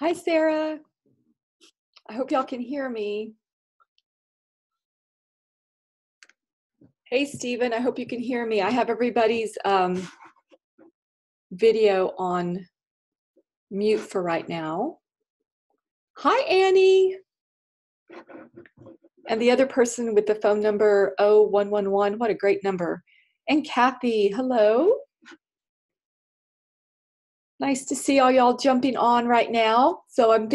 Hi, Sarah. I hope y'all can hear me. Hey, Stephen. I hope you can hear me. I have everybody's video on mute for right now. Hi, Annie. And the other person with the phone number 0111. What a great number. And Kathy. Hello. Nice to see all y'all jumping on right now. So I'm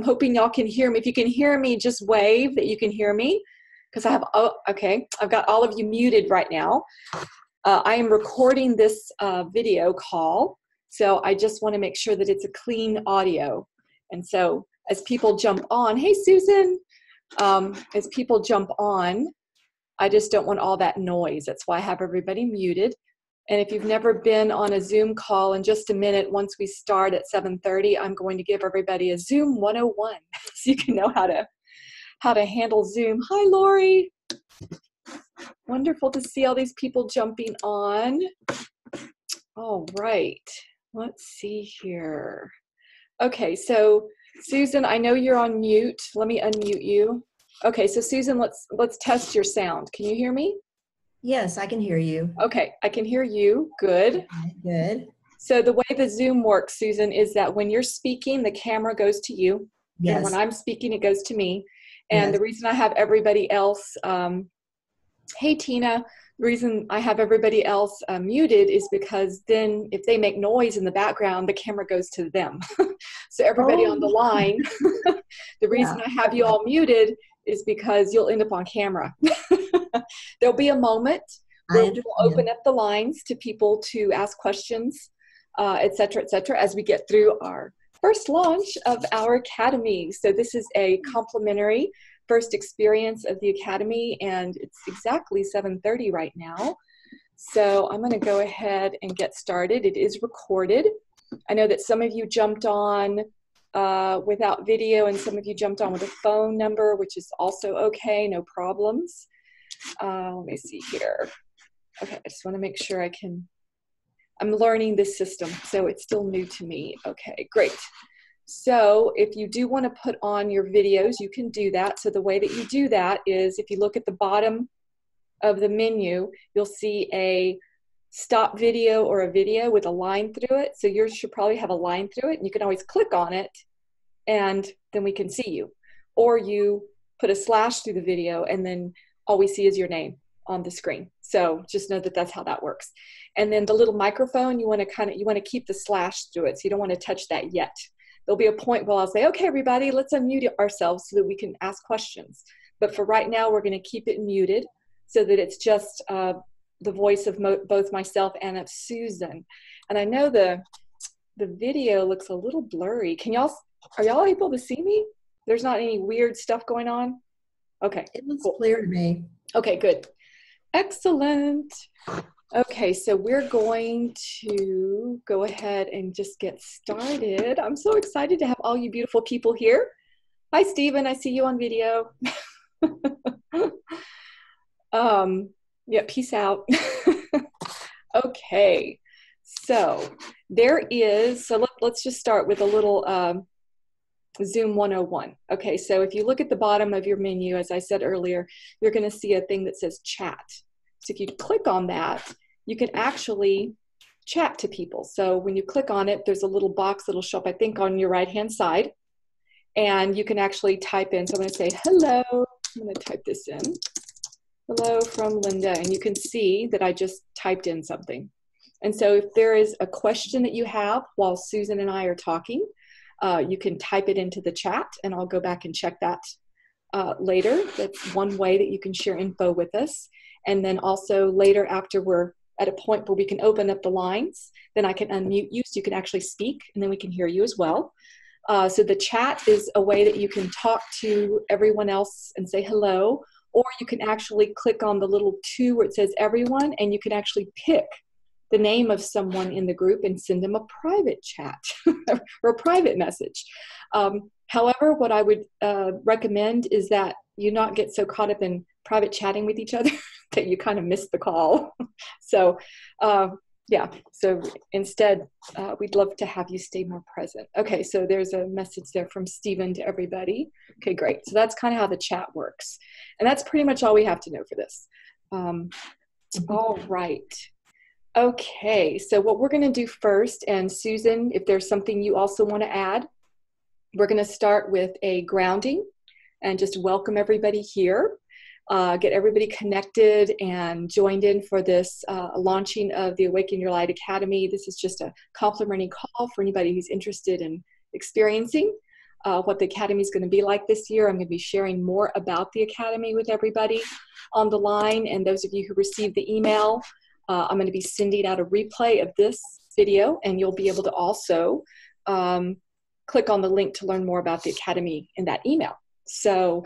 hoping y'all can hear me. If you can hear me, just wave that you can hear me. Because I've got all of you muted right now. I am recording this video call, so I just want to make sure that it's a clean audio. And so as people jump on, hey Susan, as people jump on, I just don't want all that noise. That's why I have everybody muted. And if you've never been on a Zoom call, in just a minute, once we start at 7:30, I'm going to give everybody a Zoom 101 so you can know how to handle Zoom. Hi, Lori. Wonderful to see all these people jumping on. All right, let's see here. Okay, so Susan, I know you're on mute. Let me unmute you. Okay, so Susan, let's test your sound. Can you hear me? Yes, I can hear you. Okay, I can hear you. Good. Good. So the way the Zoom works, Susan, is that when you're speaking, the camera goes to you. Yes. And when I'm speaking, it goes to me. And Yes. the reason I have everybody else, hey Tina, the reason I have everybody else muted is because then if they make noise in the background, the camera goes to them. So everybody on the line, the reason I have you all muted is because you'll end up on camera. There'll be a moment where we'll open up the lines to people to ask questions, et cetera, as we get through our first launch of our academy. So this is a complimentary first experience of the academy, and it's exactly 7:30 right now. So I'm going to go ahead and get started. It is recorded. I know that some of you jumped on without video, and some of you jumped on with a phone number, which is also okay, no problems. Let me see here. Okay, I just want to make sure I'm learning this system, so it's still new to me. Okay, great. So if you do want to put on your videos, you can do that. So the way that you do that is if you look at the bottom of the menu, you'll see a stop video or a video with a line through it. So yours should probably have a line through it, and you can always click on it and then we can see you. Or you put a slash through the video and then all we see is your name on the screen. So just know that that's how that works. And then the little microphone, you want to keep the slash through it. So you don't want to touch that yet. There'll be a point where I'll say, okay, everybody, let's unmute ourselves so that we can ask questions. But for right now, we're going to keep it muted so that it's just the voice of both myself and of Susan. And I know the video looks a little blurry. Are y'all able to see me? There's not any weird stuff going on? Okay. It looks clear to me. Okay, good. Excellent. Okay, so we're going to go ahead and just get started. I'm so excited to have all you beautiful people here. Hi, Stephen. I see you on video. Yeah, peace out. Okay, so let's just start with a little Zoom 101. Okay, so if you look at the bottom of your menu, as I said earlier, you're going to see a thing that says chat. So if you click on that, you can actually chat to people. So when you click on it, there's a little box that'll show up, I think, on your right-hand side. And you can actually type in. So I'm going to say, hello. I'm going to type this in. Hello from Linda. And you can see that I just typed in something. And so if there is a question that you have while Susan and I are talking, you can type it into the chat, and I'll go back and check that later. That's one way that you can share info with us. And then also later, after we're at a point where we can open up the lines, then I can unmute you so you can actually speak, and then we can hear you as well. So the chat is a way that you can talk to everyone else and say hello, or you can actually click on the little 2 where it says everyone, and you can actually pick the name of someone in the group and send them a private chat or a private message. However, what I would recommend is that you not get so caught up in private chatting with each other that you kind of miss the call. So Yeah, so instead, we'd love to have you stay more present. Okay, so there's a message there from Stephen to everybody. Okay, great. So that's kind of how the chat works. And that's pretty much all we have to know for this. All right. Okay, so what we're going to do first, and Susan, if there's something you also want to add, we're going to start with a grounding and just welcome everybody here. Get everybody connected and joined in for this launching of the Awaken Your Light Academy. This is just a complimentary call for anybody who's interested in experiencing what the Academy is going to be like this year. I'm going to be sharing more about the Academy with everybody on the line. And those of you who received the email, I'm going to be sending out a replay of this video, and you'll be able to also click on the link to learn more about the Academy in that email. So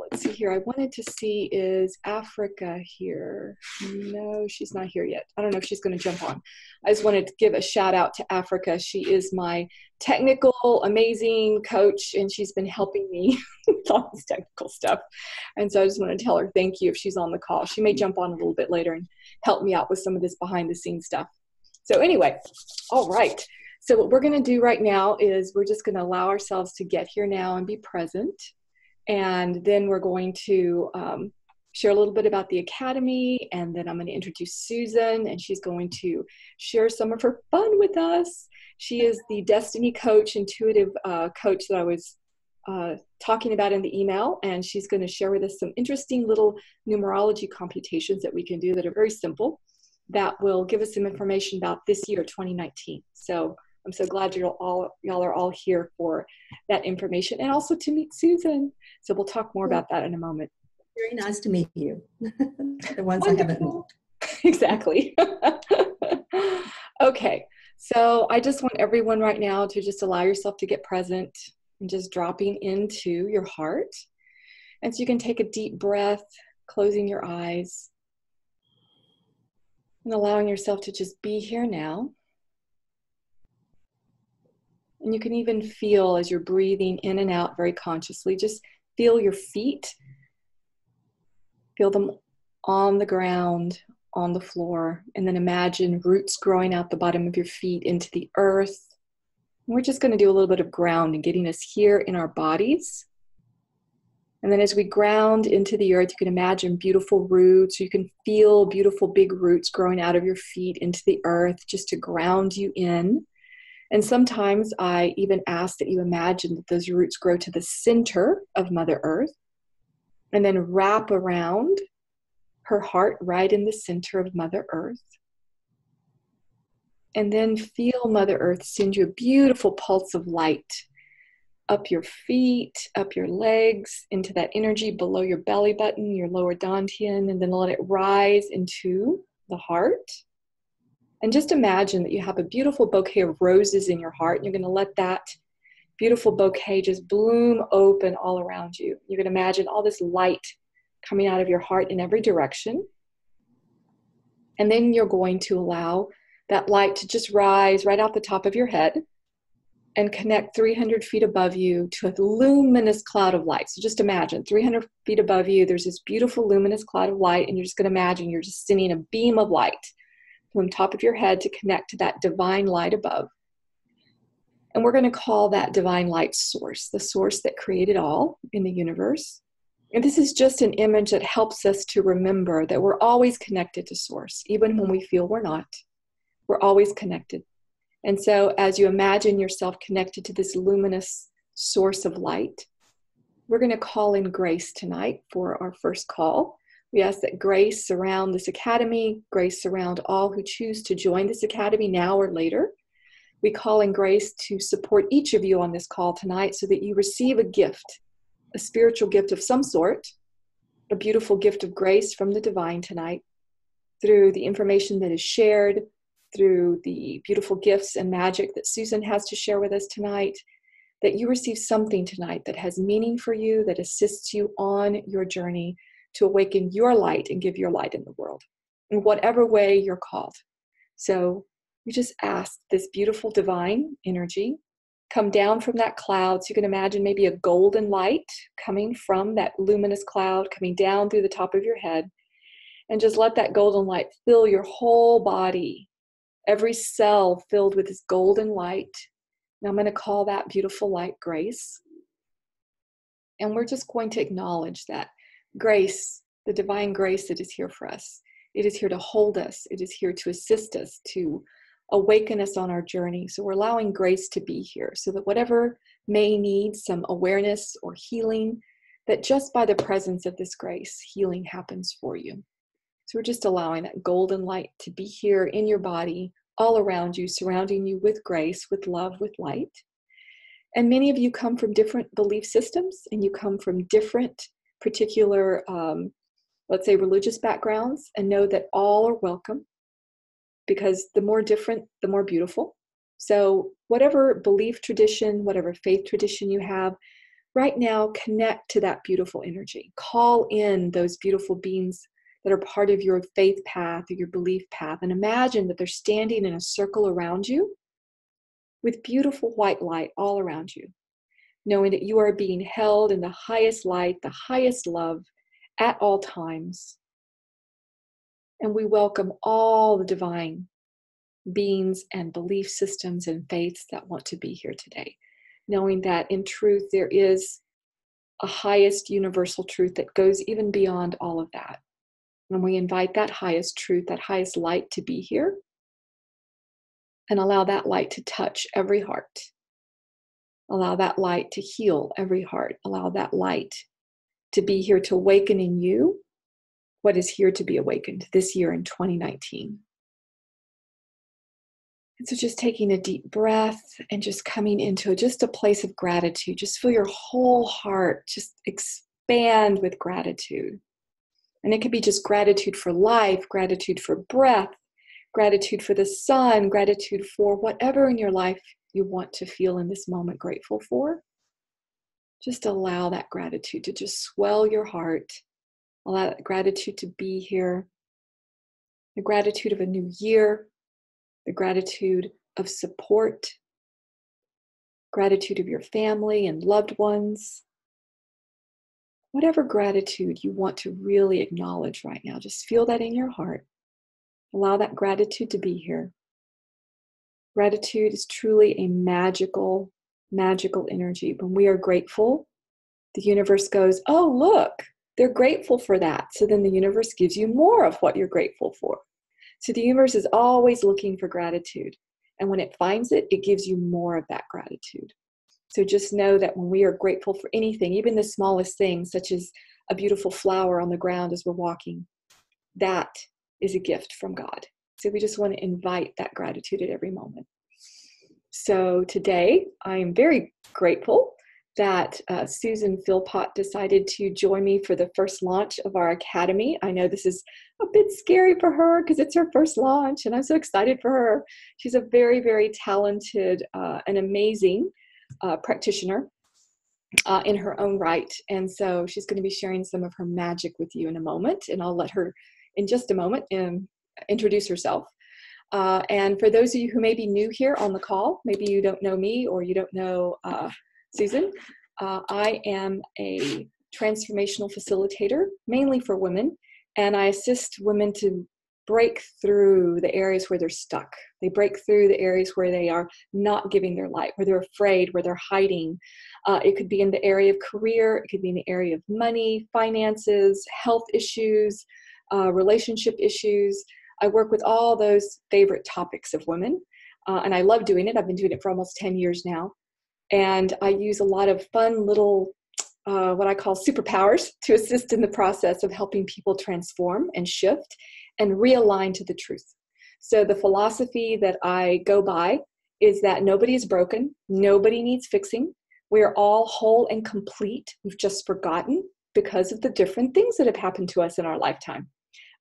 let's see here. I wanted to see, is Africa here? No, she's not here yet. I don't know if she's going to jump on. I just wanted to give a shout out to Africa. She is my technical, amazing coach, and she's been helping me with all this technical stuff. And so I just want to tell her thank you if she's on the call. She may jump on a little bit later and help me out with some of this behind the scenes stuff. So anyway, all right. So what we're going to do right now is we're just going to allow ourselves to get here now and be present. And then we're going to share a little bit about the Academy, and then I'm going to introduce Susan, and she's going to share some of her fun with us. She is the Destiny Coach, intuitive coach that I was talking about in the email, and she's going to share with us some interesting little numerology computations that we can do that are very simple, that will give us some information about this year, 2019. So I'm so glad y'all are all here for that information, and also to meet Susan. So we'll talk more about that in a moment. Very nice to meet you. The ones I haven't met. Exactly. Okay, so I just want everyone right now to just allow yourself to get present and just dropping into your heart. And so you can take a deep breath, closing your eyes, and allowing yourself to just be here now. And you can even feel as you're breathing in and out very consciously, just feel your feet. Feel them on the ground, on the floor, and then imagine roots growing out the bottom of your feet into the earth. And we're just going to do a little bit of grounding, getting us here in our bodies. And then as we ground into the earth, you can imagine beautiful roots. You can feel beautiful big roots growing out of your feet into the earth just to ground you in. And sometimes I even ask that you imagine that those roots grow to the center of Mother Earth and then wrap around her heart right in the center of Mother Earth. And then feel Mother Earth send you a beautiful pulse of light up your feet, up your legs, into that energy below your belly button, your lower dantian, and then let it rise into the heart. And just imagine that you have a beautiful bouquet of roses in your heart. And you're going to let that beautiful bouquet just bloom open all around you. You can imagine all this light coming out of your heart in every direction. And then you're going to allow that light to just rise right out the top of your head and connect 300 feet above you to a luminous cloud of light. So just imagine 300 feet above you, there's this beautiful luminous cloud of light, and you're just going to imagine you're just sending a beam of light from the top of your head to connect to that divine light above. And we're going to call that divine light source, the source that created all in the universe. And this is just an image that helps us to remember that we're always connected to source, even when we feel we're not. We're always connected. And so as you imagine yourself connected to this luminous source of light, we're going to call in grace tonight for our first call. We ask that grace surround this academy, grace surround all who choose to join this academy now or later. We call in grace to support each of you on this call tonight so that you receive a gift, a spiritual gift of some sort, a beautiful gift of grace from the divine tonight through the information that is shared, through the beautiful gifts and magic that Susan has to share with us tonight, that you receive something tonight that has meaning for you, that assists you on your journey to awaken your light and give your light in the world, in whatever way you're called. So we just ask this beautiful divine energy come down from that cloud. So you can imagine maybe a golden light coming from that luminous cloud, coming down through the top of your head, and just let that golden light fill your whole body every cell filled with this golden light. Now I'm going to call that beautiful light grace. And we're just going to acknowledge that grace, the divine grace that is here for us. It is here to hold us. It is here to assist us, to awaken us on our journey. So we're allowing grace to be here so that whatever may need some awareness or healing, that just by the presence of this grace, healing happens for you. So we're just allowing that golden light to be here in your body, all around you, surrounding you with grace, with love, with light. And many of you come from different belief systems, and you come from different particular, let's say, religious backgrounds, and know that all are welcome, because the more different, the more beautiful. So whatever belief tradition, whatever faith tradition you have, right now, connect to that beautiful energy. Call in those beautiful beings that are part of your faith path or your belief path, and imagine that they're standing in a circle around you with beautiful white light all around you, knowing that you are being held in the highest light, the highest love at all times. And we welcome all the divine beings and belief systems and faiths that want to be here today, knowing that in truth there is a highest universal truth that goes even beyond all of that. And we invite that highest truth, that highest light to be here, and allow that light to touch every heart. Allow that light to heal every heart. Allow that light to be here to awaken in you what is here to be awakened this year in 2019. And so just taking a deep breath and just coming into just a place of gratitude. Just feel your whole heart just expand with gratitude. And it could be just gratitude for life, gratitude for breath, gratitude for the sun, gratitude for whatever in your life you want to feel in this moment grateful for. Just allow that gratitude to just swell your heart. Allow that gratitude to be here. The gratitude of a new year, the gratitude of support, gratitude of your family and loved ones. Whatever gratitude you want to really acknowledge right now, just feel that in your heart. Allow that gratitude to be here. Gratitude is truly a magical, magical energy. When we are grateful, the universe goes, oh, look, they're grateful for that. So then the universe gives you more of what you're grateful for. So the universe is always looking for gratitude. And when it finds it, it gives you more of that gratitude. So just know that when we are grateful for anything, even the smallest things, such as a beautiful flower on the ground as we're walking, that is a gift from God. So we just want to invite that gratitude at every moment. So today, I am very grateful that Susan Philpott decided to join me for the first launch of our academy. I know this is a bit scary for her because it's her first launch, and I'm so excited for her. She's a very, very talented and amazing practitioner in her own right. And so she's going to be sharing some of her magic with you in a moment, and I'll let her in just a moment introduce herself. And for those of you who may be new here on the call, maybe you don't know me or you don't know Susan, I am a transformational facilitator, mainly for women, and I assist women to break through the areas where they're stuck. They break through the areas where they are not giving their light, where they're afraid, where they're hiding. It could be in the area of career, it could be in the area of money, finances, health issues, relationship issues. I work with all those favorite topics of women, and I love doing it. I've been doing it for almost 10 years now. And I use a lot of fun little, what I call superpowers to assist in the process of helping people transform and shift and realign to the truth. So the philosophy that I go by is that nobody is broken. Nobody needs fixing. We are all whole and complete. We've just forgotten because of the different things that have happened to us in our lifetime.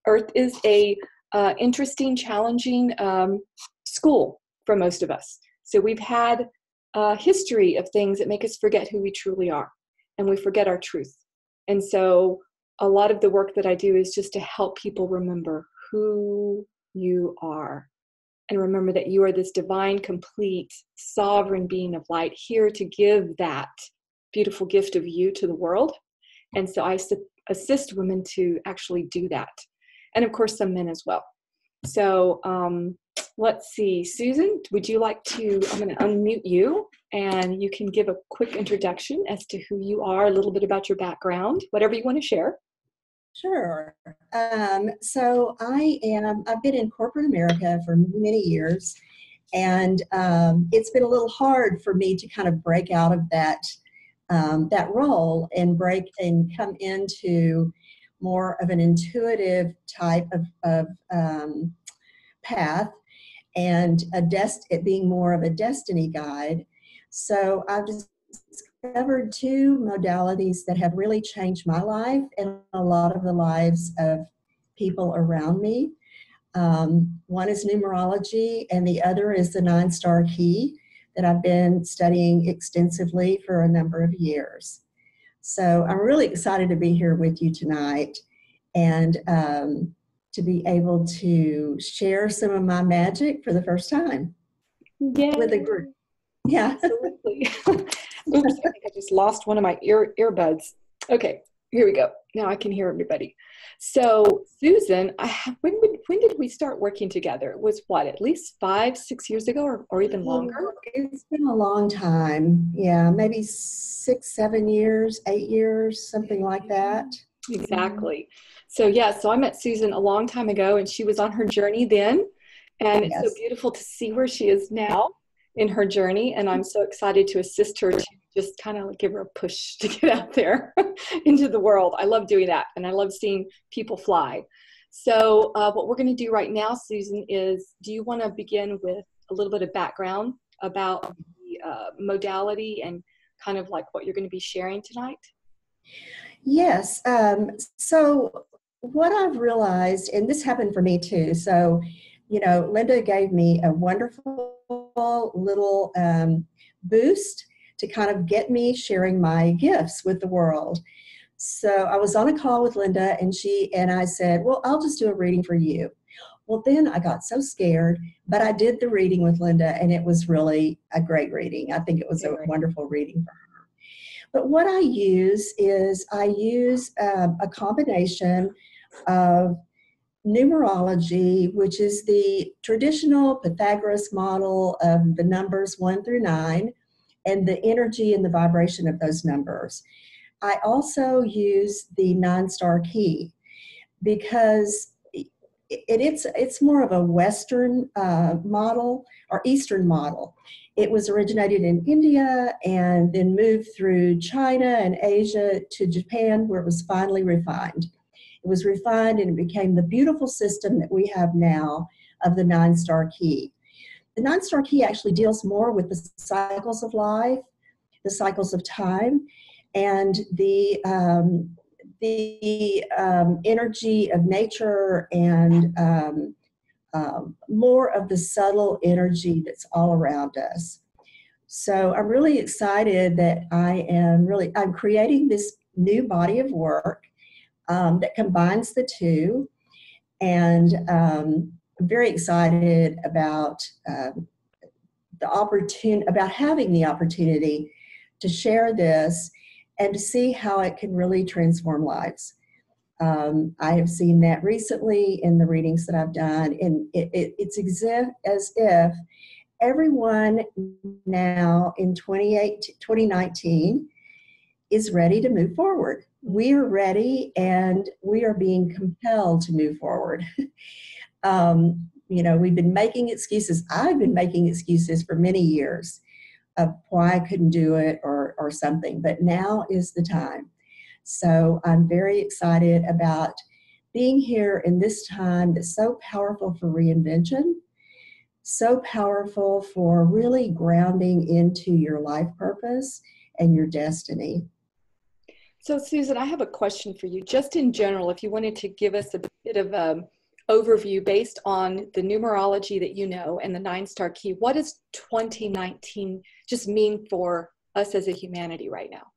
Earth is a interesting, challenging school for most of us. So we've had a history of things that make us forget who we truly are, and we forget our truth. And so a lot of the work that I do is just to help people remember who you are, and remember that you are this divine, complete, sovereign being of light here to give that beautiful gift of you to the world. And so I assist women to actually do that. And of course, some men as well. So let's see. Susan, would you like to, I'm going to unmute you and you can give a quick introduction as to who you are, a little bit about your background, whatever you want to share. Sure. So I've been in corporate America for many, many years, and it's been a little hard for me to kind of break out of that role and come into more of an intuitive type of path, and it being more of a destiny guide. So I've discovered two modalities that have really changed my life and a lot of the lives of people around me. One is numerology, and the other is the 9-star key that I've been studying extensively for a number of years. So I'm really excited to be here with you tonight and to be able to share some of my magic for the first time with a group. Yeah. Absolutely. Oops, I think I just lost one of my earbuds. Okay, here we go. Now I can hear everybody. So Susan, when did we start working together? It was what, at least 5-6 years ago or even longer? It's been a long time. Yeah, maybe 6, 7 years, 8 years, something like that. Exactly. So yeah, so I met Susan a long time ago and she was on her journey then. And it's so beautiful to see where she is now in her journey. And I'm so excited to assist her to just kind of give her a push to get out there into the world. I love doing that. And I love seeing people fly. So what we're going to do right now, Susan, is do you want to begin with a little bit of background about the modality and kind of like what you're going to be sharing tonight? Yes. So what I've realized, and this happened for me too. So, Linda gave me a wonderful little boost to kind of get me sharing my gifts with the world. So I was on a call with Linda and I said, well, I'll just do a reading for you. Well, then I got so scared, but I did the reading with Linda and it was really a great reading. I think it was a wonderful reading for her. But what I use is a combination of numerology, which is the traditional Pythagoras model of the numbers 1 through 9 and the energy and the vibration of those numbers. I also use the 9-star key because it's more of a Western model or Eastern model. It was originated in India and then moved through China and Asia to Japan, where it was finally refined. It was refined and it became the beautiful system that we have now of the 9-star key. The 9-star key actually deals more with the cycles of life, the cycles of time, and the energy of nature and more of the subtle energy that's all around us. So I'm really excited that I'm creating this new body of work that combines the two. And I'm very excited about having the opportunity to share this and to see how it can really transform lives. I have seen that recently in the readings that I've done, and it's as if everyone now in 2019 is ready to move forward. We are ready, and we are being compelled to move forward. We've been making excuses. I've been making excuses for many years of why I couldn't do it or something, but now is the time. So I'm very excited about being here in this time that's so powerful for reinvention, so powerful for really grounding into your life purpose and your destiny. So Susan, I have a question for you. Just in general, if you wanted to give us a bit of overview based on the numerology that you know and the 9-star key, what does 2019 just mean for us as a humanity right now?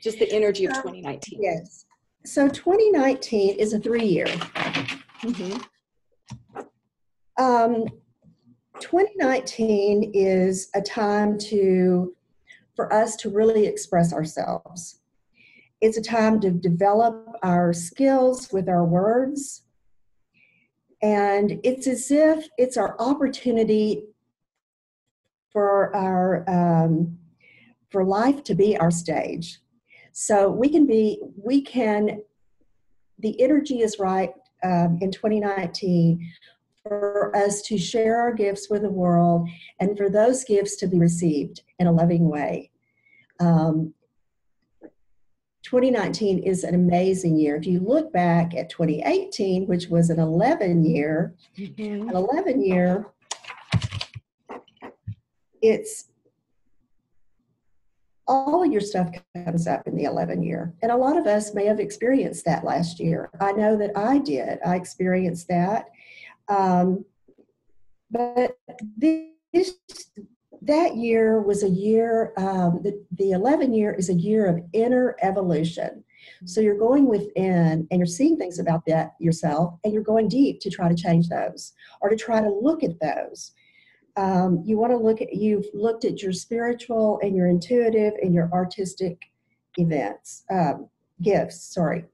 Just the energy of 2019. Yes. So 2019 is a 3-year. 2019 is a time for us to really express ourselves. It's a time to develop our skills with our words. And it's as if it's our opportunity for for life to be our stage. So the energy is right in 2019 for us to share our gifts with the world and for those gifts to be received in a loving way. 2019 is an amazing year. If you look back at 2018, which was an 11 year, it's all of your stuff comes up in the 11 year. And a lot of us may have experienced that last year. I know that I did. I experienced that. But that year was a year, the 11 year is a year of inner evolution. So you're going within and you're seeing things about that yourself, and you're going deep to try to change those or to try to look at those. You've looked at your spiritual and your intuitive and your artistic gifts, sorry.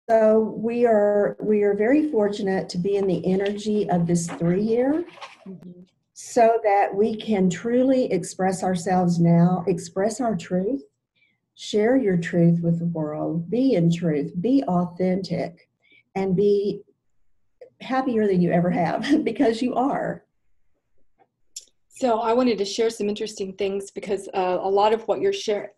So we are very fortunate to be in the energy of this 3 year, so that we can truly express ourselves now, express our truth, share your truth with the world, be in truth, be authentic, and be happier than you ever have because you are. So I wanted to share some interesting things because a lot of what you're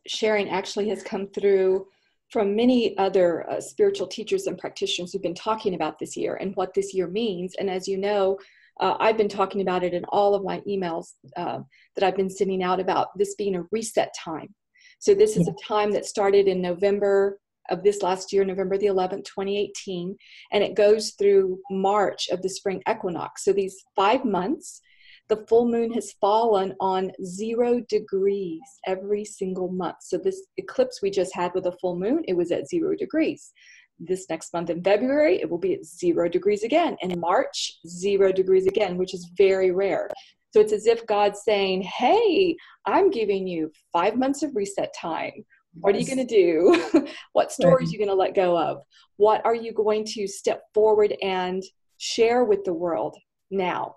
sharing actually has come through from many other spiritual teachers and practitioners who've been talking about this year and what this year means. And as you know, I've been talking about it in all of my emails that I've been sending out about this being a reset time. So this is a time that started in November of this last year, November the 11th, 2018, and it goes through March of the spring equinox. So these 5 months, the full moon has fallen on 0 degrees every single month. So this eclipse we just had with a full moon, it was at 0 degrees. This next month in February, it will be at 0 degrees again. In March, 0 degrees again, which is very rare. So it's as if God's saying, hey, I'm giving you 5 months of reset time. What are you going to do? What stories are you going to let go of? What are you going to step forward and share with the world now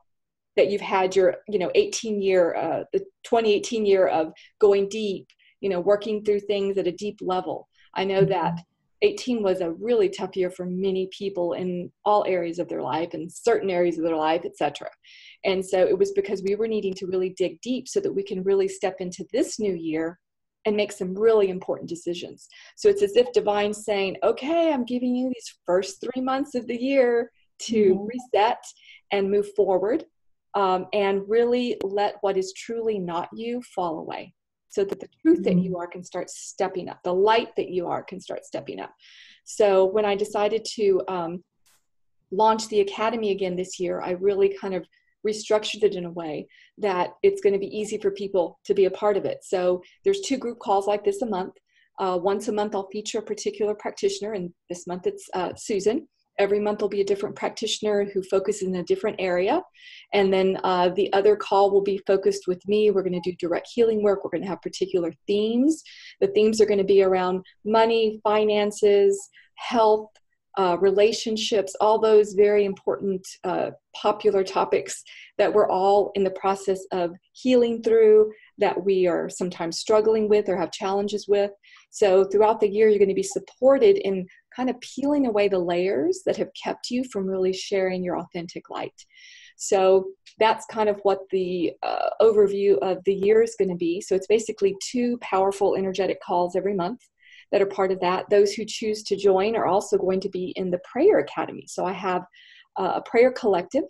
that you've had your, 18 year, the 2018 year of going deep, working through things at a deep level. I know that 18 was a really tough year for many people in all areas of their life and certain areas of their life, etc. And so it was because we were needing to really dig deep so that we can really step into this new year and make some really important decisions. So it's as if Divine's saying, okay, I'm giving you these first 3 months of the year to reset and move forward, and really let what is truly not you fall away, so that the truth that you are can start stepping up. The light that you are can start stepping up. So when I decided to launch the Academy again this year, I really kind of restructured it in a way that it's going to be easy for people to be a part of it. So there's 2 group calls like this a month. Once a month, I'll feature a particular practitioner, and this month it's Susan. Every month will be a different practitioner who focuses in a different area. And then the other call will be focused with me. We're going to do direct healing work. We're going to have particular themes. The themes are going to be around money, finances, health, relationships, all those very important popular topics that we're all in the process of healing through, that we are sometimes struggling with or have challenges with. So throughout the year, you're going to be supported in kind of peeling away the layers that have kept you from really sharing your authentic light. So that's kind of what the overview of the year is going to be. So it's basically 2 powerful energetic calls every month that are part of that. Those who choose to join are also going to be in the Prayer Academy. So I have a prayer collective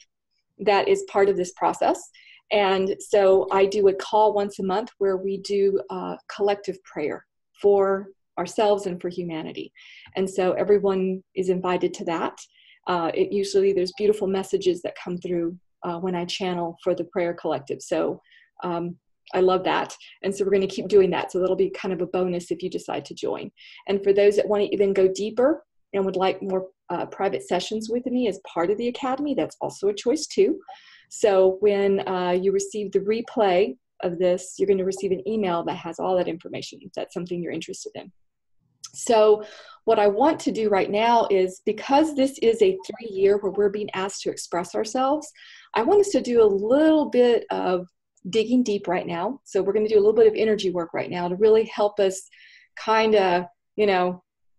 that is part of this process. And so I do a call once a month where we do collective prayer for ourselves and for humanity. And so everyone is invited to that. There's beautiful messages that come through when I channel for the prayer collective. So I love that. And so we're going to keep doing that. So that'll be kind of a bonus if you decide to join. And for those that want to even go deeper and would like more private sessions with me as part of the Academy, that's also a choice too. So when you receive the replay of this, you're going to receive an email that has all that information if that's something you're interested in. So what I want to do right now is, because this is a 3-year where we're being asked to express ourselves, I want us to do a little bit of digging deep right now. So we're going to do a little bit of energy work right now to really help us kind of,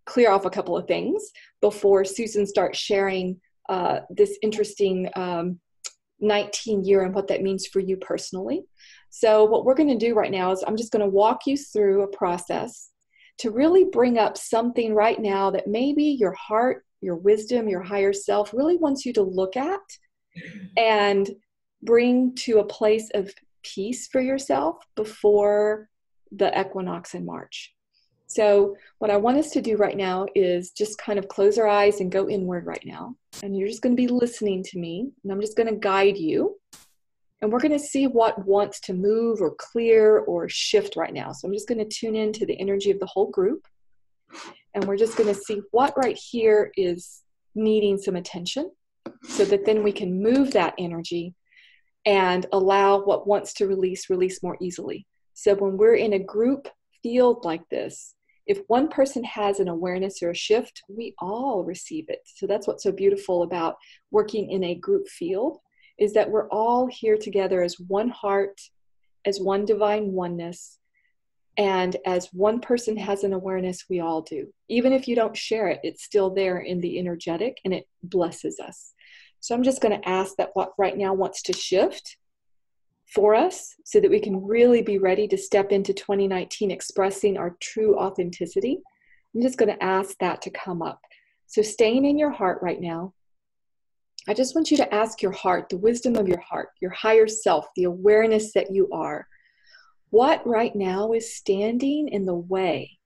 clear off a couple of things before Susan starts sharing this interesting 19-year and what that means for you personally. So what we're going to do right now is I'm just going to walk you through a process to really bring up something right now that maybe your heart, your wisdom, your higher self really wants you to look at and bring to a place of peace for yourself before the equinox in March. So what I want us to do right now is just kind of close our eyes and go inward right now. And you're just going to be listening to me, and I'm just going to guide you. And we're going to see what wants to move or clear or shift right now. So I'm just going to tune into the energy of the whole group. And we're just going to see what right here is needing some attention, so that then we can move that energy and allow what wants to release more easily. So when we're in a group field like this, if one person has an awareness or a shift, we all receive it. So that's what's so beautiful about working in a group field, is that we're all here together as one heart, as one divine oneness. And as one person has an awareness, we all do. Even if you don't share it, it's still there in the energetic, and it blesses us. So I'm just going to ask that what right now wants to shift for us, so that we can really be ready to step into 2019 expressing our true authenticity. I'm just going to ask that to come up. So staying in your heart right now, I just want you to ask your heart, the wisdom of your heart, your higher self, the awareness that you are. What right now is standing in the way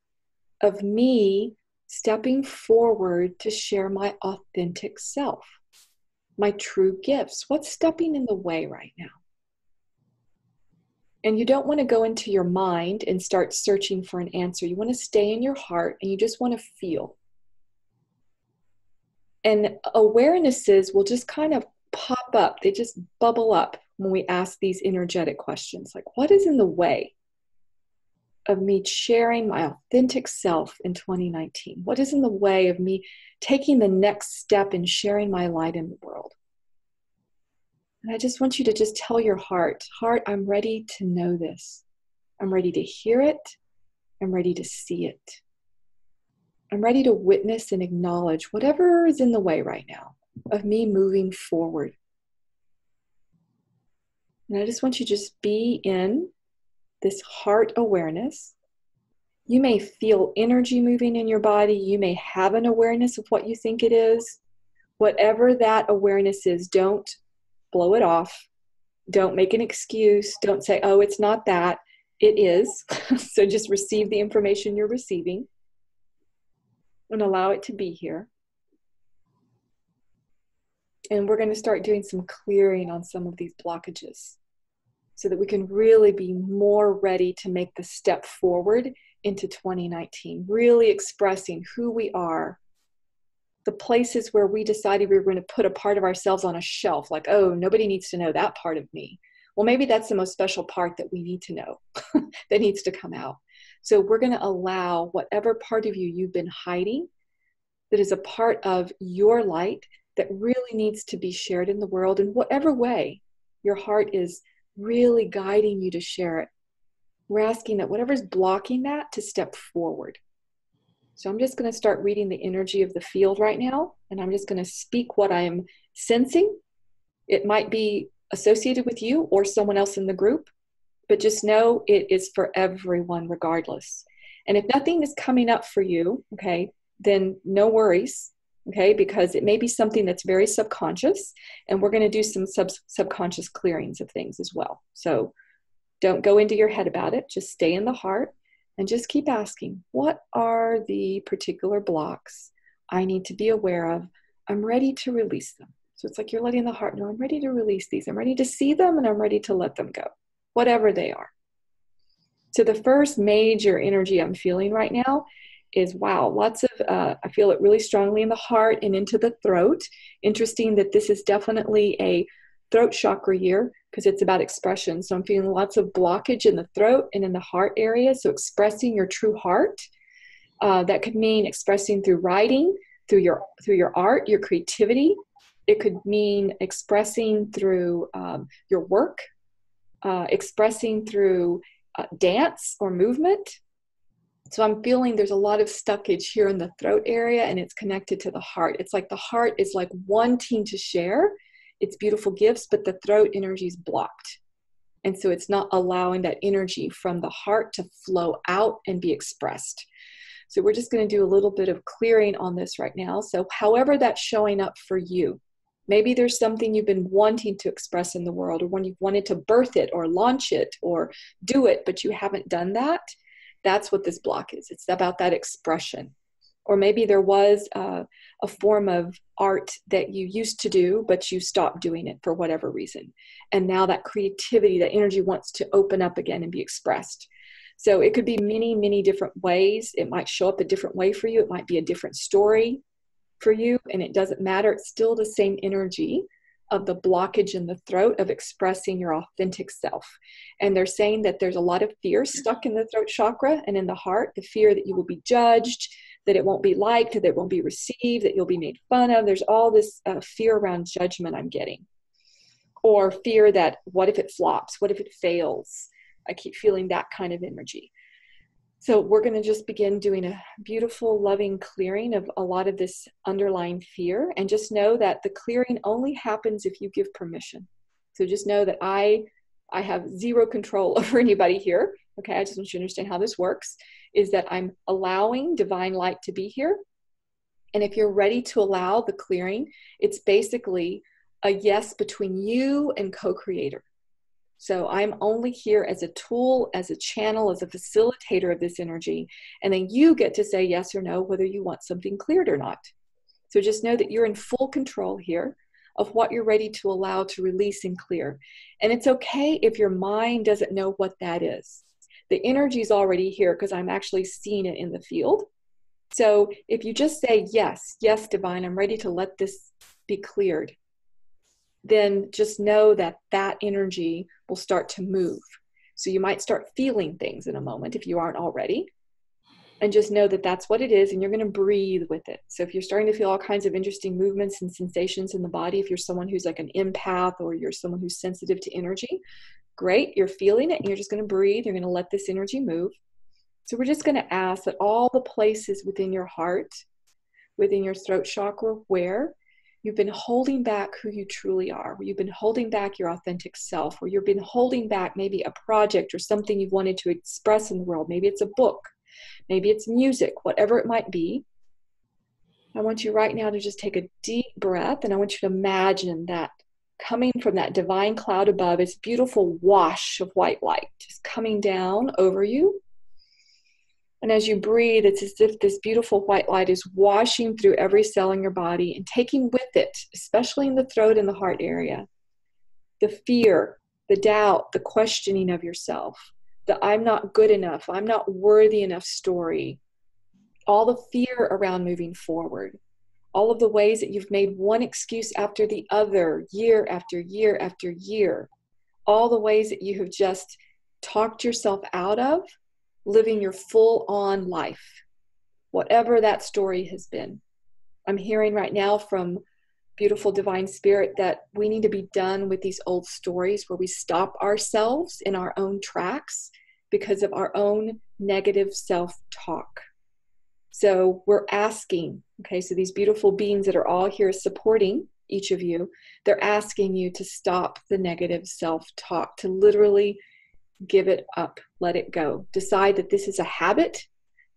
of me stepping forward to share my authentic self, my true gifts? What's stepping in the way right now? And you don't want to go into your mind and start searching for an answer. You want to stay in your heart, and you just want to feel. And awarenesses will just kind of pop up. They just bubble up when we ask these energetic questions. Like, what is in the way of me sharing my authentic self in 2019? What is in the way of me taking the next step in sharing my light in the world? And I just want you to just tell your heart, I'm ready to know this. I'm ready to hear it. I'm ready to see it. I'm ready to witness and acknowledge whatever is in the way right now of me moving forward. And I just want you to just be in this heart awareness. You may feel energy moving in your body. You may have an awareness of what you think it is. Whatever that awareness is, don't blow it off. Don't make an excuse. Don't say, oh, it's not that. It is. So just receive the information you're receiving and allow it to be here. And we're going to start doing some clearing on some of these blockages so that we can really be more ready to make the step forward into 2019, really expressing who we are, the places where we decided we were going to put a part of ourselves on a shelf, like, oh, nobody needs to know that part of me. Well, maybe that's the most special part that we need to know that needs to come out. So we're going to allow whatever part of you you've been hiding that is a part of your light that really needs to be shared in the world in whatever way your heart is really guiding you to share it. We're asking that whatever's blocking that to step forward. So I'm just going to start reading the energy of the field right now, and I'm just going to speak what I'm sensing. It might be associated with you or someone else in the group, but just know it is for everyone regardless. And if nothing is coming up for you, okay, then no worries, okay, because it may be something that's very subconscious, and we're going to do some subconscious clearings of things as well. So don't go into your head about it. Just stay in the heart and just keep asking, what are the particular blocks I need to be aware of? I'm ready to release them. So it's like you're letting the heart know, I'm ready to release these. I'm ready to see them, and I'm ready to let them go, whatever they are. So the first major energy I'm feeling right now is, wow, lots of, I feel it really strongly in the heart and into the throat. Interesting that this is definitely a throat chakra year. because it's about expression. So I'm feeling lots of blockage in the throat and in the heart area. So expressing your true heart. That could mean expressing through writing, through your art, your creativity. It could mean expressing through your work, expressing through dance or movement. So I'm feeling there's a lot of stuckage here in the throat area, and it's connected to the heart. It's like the heart is like wanting to share its beautiful gifts, but the throat energy is blocked. And so it's not allowing that energy from the heart to flow out and be expressed. So we're just going to do a little bit of clearing on this right now. So however that's showing up for you, maybe there's something you've been wanting to express in the world, or when you've wanted to birth it or launch it or do it, but you haven't done that. That's what this block is. It's about that expression. Or maybe there was a form of art that you used to do, but you stopped doing it for whatever reason. And now that creativity, that energy wants to open up again and be expressed. So it could be many, many different ways. It might show up a different way for you. It might be a different story for you, and it doesn't matter. It's still the same energy of the blockage in the throat of expressing your authentic self. And they're saying that there's a lot of fear stuck in the throat chakra and in the heart, the fear that you will be judged, that it won't be liked, that it won't be received, that you'll be made fun of. There's all this fear around judgment I'm getting. Or fear that, what if it flops? What if it fails? I keep feeling that kind of energy. So we're going to just begin doing a beautiful, loving clearing of a lot of this underlying fear. And just know that the clearing only happens if you give permission. So just know that I have zero control over anybody here. Okay, I just want you to understand how this works, is that I'm allowing divine light to be here. And if you're ready to allow the clearing, it's basically a yes between you and co-creator. So I'm only here as a tool, as a channel, as a facilitator of this energy. And then you get to say yes or no, whether you want something cleared or not. So just know that you're in full control here of what you're ready to allow to release and clear. And it's okay if your mind doesn't know what that is. The energy is already here because I'm actually seeing it in the field. So if you just say, yes, yes, divine, I'm ready to let this be cleared, then just know that that energy will start to move. So you might start feeling things in a moment if you aren't already. And just know that that's what it is, and you're going to breathe with it. So if you're starting to feel all kinds of interesting movements and sensations in the body, if you're someone who's like an empath or you're someone who's sensitive to energy, great, you're feeling it, and you're just going to breathe. You're going to let this energy move. So we're just going to ask that all the places within your heart, within your throat chakra, where you've been holding back who you truly are, where you've been holding back your authentic self, where you've been holding back maybe a project or something you've wanted to express in the world. Maybe it's a book, maybe it's music, whatever it might be. I want you right now to just take a deep breath, and I want you to imagine that coming from that divine cloud above, it's beautiful wash of white light just coming down over you. And as you breathe, it's as if this beautiful white light is washing through every cell in your body and taking with it, especially in the throat and the heart area, the fear, the doubt, the questioning of yourself, the I'm not good enough, I'm not worthy enough story, all the fear around moving forward, all of the ways that you've made one excuse after the other, year after year after year, all the ways that you have just talked yourself out of living your full-on life, whatever that story has been. I'm hearing right now from beautiful divine spirit that we need to be done with these old stories where we stop ourselves in our own tracks because of our own negative self-talk. So we're asking, okay, so these beautiful beings that are all here supporting each of you, they're asking you to stop the negative self-talk, to literally give it up, let it go. Decide that this is a habit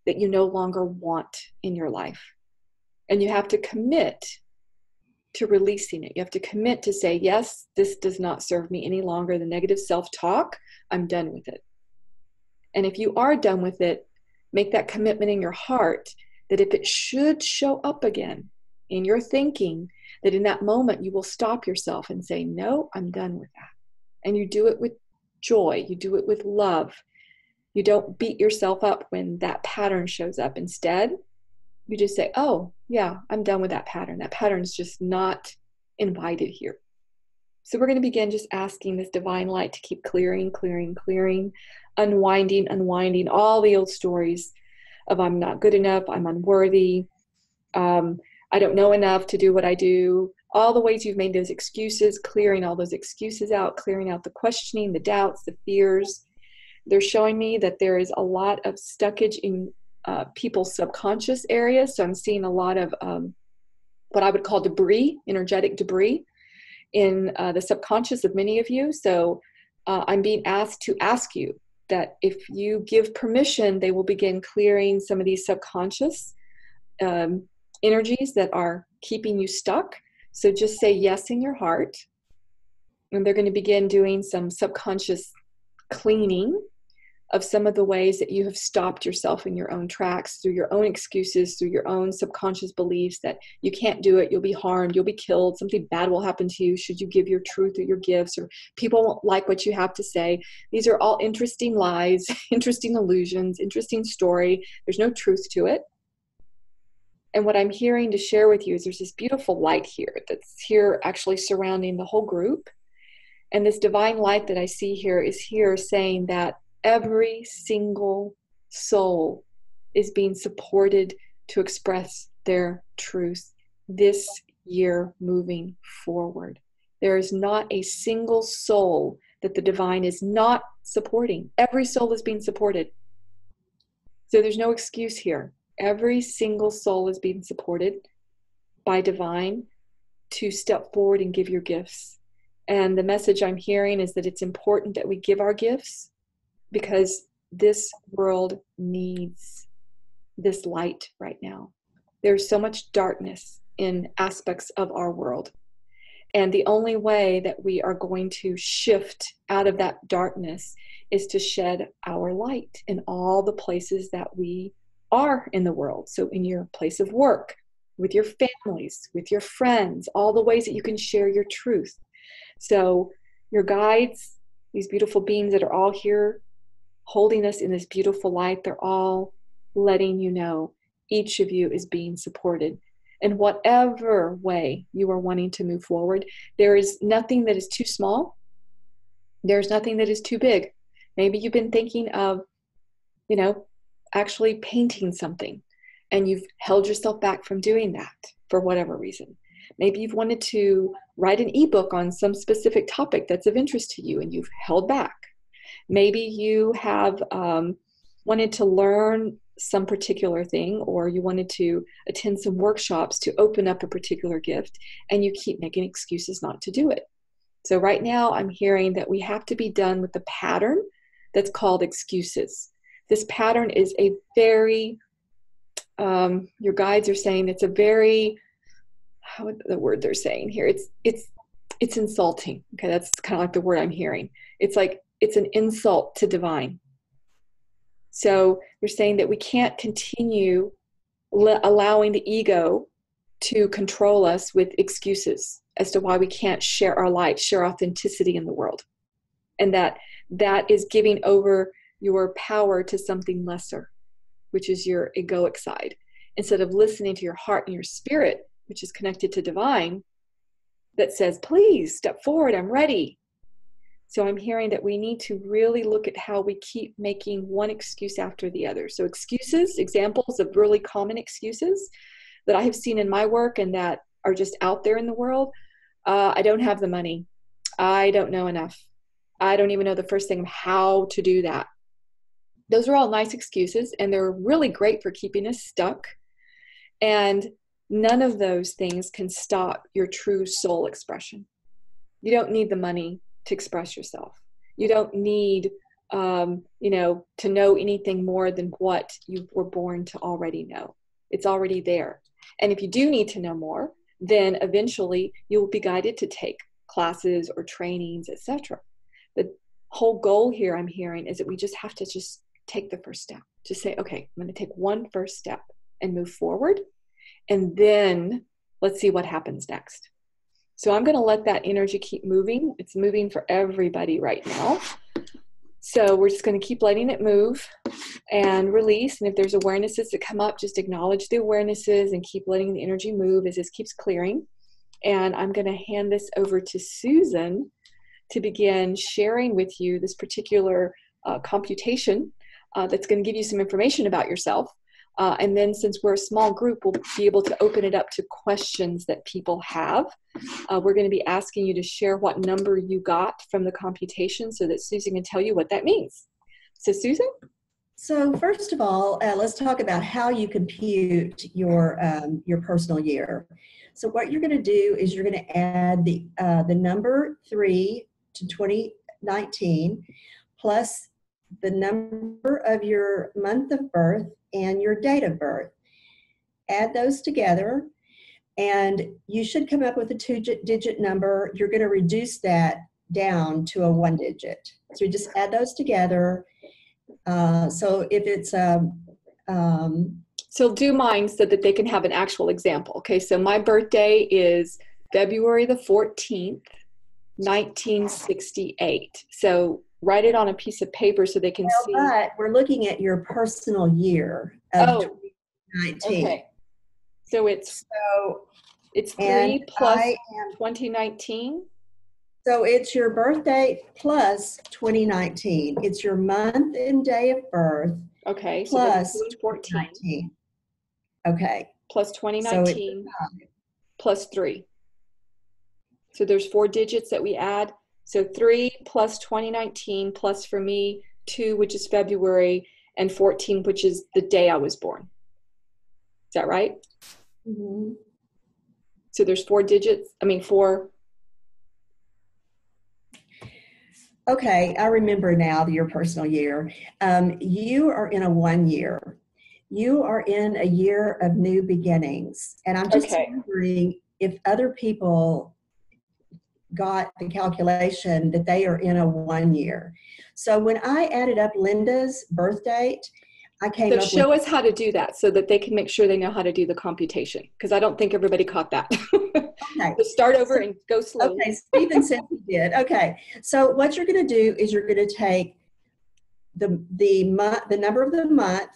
that you no longer want in your life. And you have to commit to releasing it. You have to commit to say, yes, this does not serve me any longer. The negative self-talk, I'm done with it. And if you are done with it, make that commitment in your heart that if it should show up again in your thinking, that in that moment you will stop yourself and say, no, I'm done with that. And you do it with joy. You do it with love. You don't beat yourself up when that pattern shows up. Instead, you just say, oh, yeah, I'm done with that pattern. That pattern's just not invited here. So we're going to begin just asking this divine light to keep clearing, clearing, clearing, unwinding, unwinding all the old stories of I'm not good enough, I'm unworthy, I don't know enough to do what I do, all the ways you've made those excuses, clearing all those excuses out, clearing out the questioning, the doubts, the fears. They're showing me that there is a lot of stuckage in people's subconscious areas. So I'm seeing a lot of what I would call debris, energetic debris in the subconscious of many of you. So I'm being asked to ask you that if you give permission, they will begin clearing some of these subconscious energies that are keeping you stuck. So just say yes in your heart. And they're going to begin doing some subconscious cleaning of some of the ways that you have stopped yourself in your own tracks through your own excuses, through your own subconscious beliefs that you can't do it, you'll be harmed, you'll be killed, something bad will happen to you should you give your truth or your gifts, or people won't like what you have to say. These are all interesting lies, interesting illusions, interesting story. There's no truth to it. And what I'm hearing to share with you is there's this beautiful light here that's here actually surrounding the whole group. And this divine light that I see here is here saying that every single soul is being supported to express their truth this year moving forward. There is not a single soul that the divine is not supporting. Every soul is being supported. So there's no excuse here. Every single soul is being supported by divine to step forward and give your gifts. And the message I'm hearing is that it's important that we give our gifts, because this world needs this light right now. There's so much darkness in aspects of our world. And the only way that we are going to shift out of that darkness is to shed our light in all the places that we are in the world. So in your place of work, with your families, with your friends, all the ways that you can share your truth. So your guides, these beautiful beings that are all here holding us in this beautiful light, they're all letting you know each of you is being supported. In whatever way you are wanting to move forward, there is nothing that is too small. There's nothing that is too big. Maybe you've been thinking of, actually painting something, and you've held yourself back from doing that for whatever reason. Maybe you've wanted to write an ebook on some specific topic that's of interest to you, and you've held back. Maybe you have wanted to learn some particular thing, or you wanted to attend some workshops to open up a particular gift, and you keep making excuses not to do it. So right now I'm hearing that we have to be done with the pattern that's called excuses. This pattern is a very, your guides are saying it's a very, how would the word they're saying here? It's insulting. Okay, that's kind of like the word I'm hearing. It's like, it's an insult to divine. So they're saying that we can't continue allowing the ego to control us with excuses as to why we can't share our light, share authenticity in the world. And that is giving over your power to something lesser, which is your egoic side. Instead of listening to your heart and your spirit, which is connected to divine, that says, please step forward, I'm ready. So I'm hearing that we need to really look at how we keep making one excuse after the other. So excuses, examples of really common excuses that I have seen in my work and that are just out there in the world. I don't have the money. I don't know enough. I don't even know the first thing of how to do that. Those are all nice excuses, and they're really great for keeping us stuck. And none of those things can stop your true soul expression. You don't need the money to express yourself. You don't need, to know anything more than what you were born to already know. It's already there. And if you do need to know more, then eventually you will be guided to take classes or trainings, etc. The whole goal here I'm hearing is that we just have to just take the first step. Just say, okay, I'm going to take one first step and move forward. And then let's see what happens next. So I'm going to let that energy keep moving. It's moving for everybody right now. So we're just going to keep letting it move and release. And if there's awarenesses that come up, just acknowledge the awarenesses and keep letting the energy move as this keeps clearing. And I'm going to hand this over to Susan to begin sharing with you this particular computation that's going to give you some information about yourself. And then since we're a small group, we'll be able to open it up to questions that people have. We're going to be asking you to share what number you got from the computation so that Susan can tell you what that means. So Susan? So first of all, let's talk about how you compute your personal year. So what you're going to do is you're going to add the number 3 to 2019 plus the number of your month of birth and your date of birth. Add those together, and you should come up with a 2-digit number. You're going to reduce that down to a 1-digit. So you just add those together. So if it's so do mine so that they can have an actual example. Okay, so my birthday is February the 14th, 1968. So write it on a piece of paper so they can see. But we're looking at your personal year of 2019. Okay. So it's 3 plus 2019. So it's your birth date plus 2019. It's your month and day of birth. Okay. Plus so 14. Okay. Plus 2019 plus 3. So there's 4 digits that we add. So 3 plus 2019 plus for me 2, which is February, and 14, which is the day I was born. Is that right? Mm-hmm. So there's 4 digits. I mean 4. Okay, I remember now your personal year. You are in a 1 year. You are in a year of new beginnings. And I'm just wondering if other people got the calculation that they are in a 1 year. So when I added up Linda's birth date, I came up with... So show us how to do that so that they can make sure they know how to do the computation, because I don't think everybody caught that. Okay. So start over and go slowly. Okay, Stephen said he did. Okay, so what you're going to do is you're going to take the number of the month.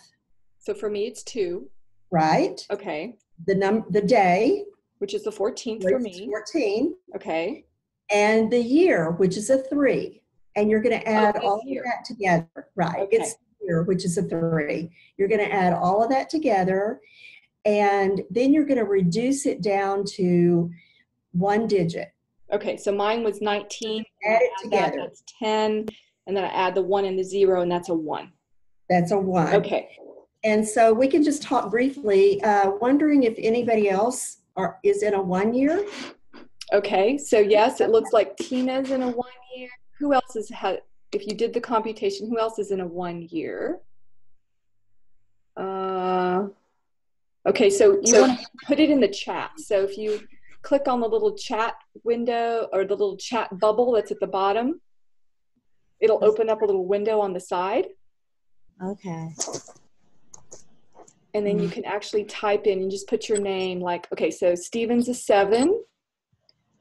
So for me, it's 2. Right. Okay. The day, which is the 14th for me. 14. Okay. And the year, which is a 3. And you're going to add all of that together. Right. Okay. It's the year, which is a 3. You're going to add all of that together, and then you're going to reduce it down to 1 digit. Okay, so mine was 19. Add it together. That's 10, and then I add the 1 and the 0, and that's a 1. That's a 1. Okay. And so we can just talk briefly, wondering if anybody else is in a 1 year. Okay, so yes, it looks like Tina's in a 1 year. Who else if you did the computation, who else is in a 1 year? Okay, so you want to put it in the chat. So if you click on the little chat window or the little chat bubble that's at the bottom, it'll open up a little window on the side. Okay. And then you can actually type in and just put your name, like, okay, so Steven's a 7.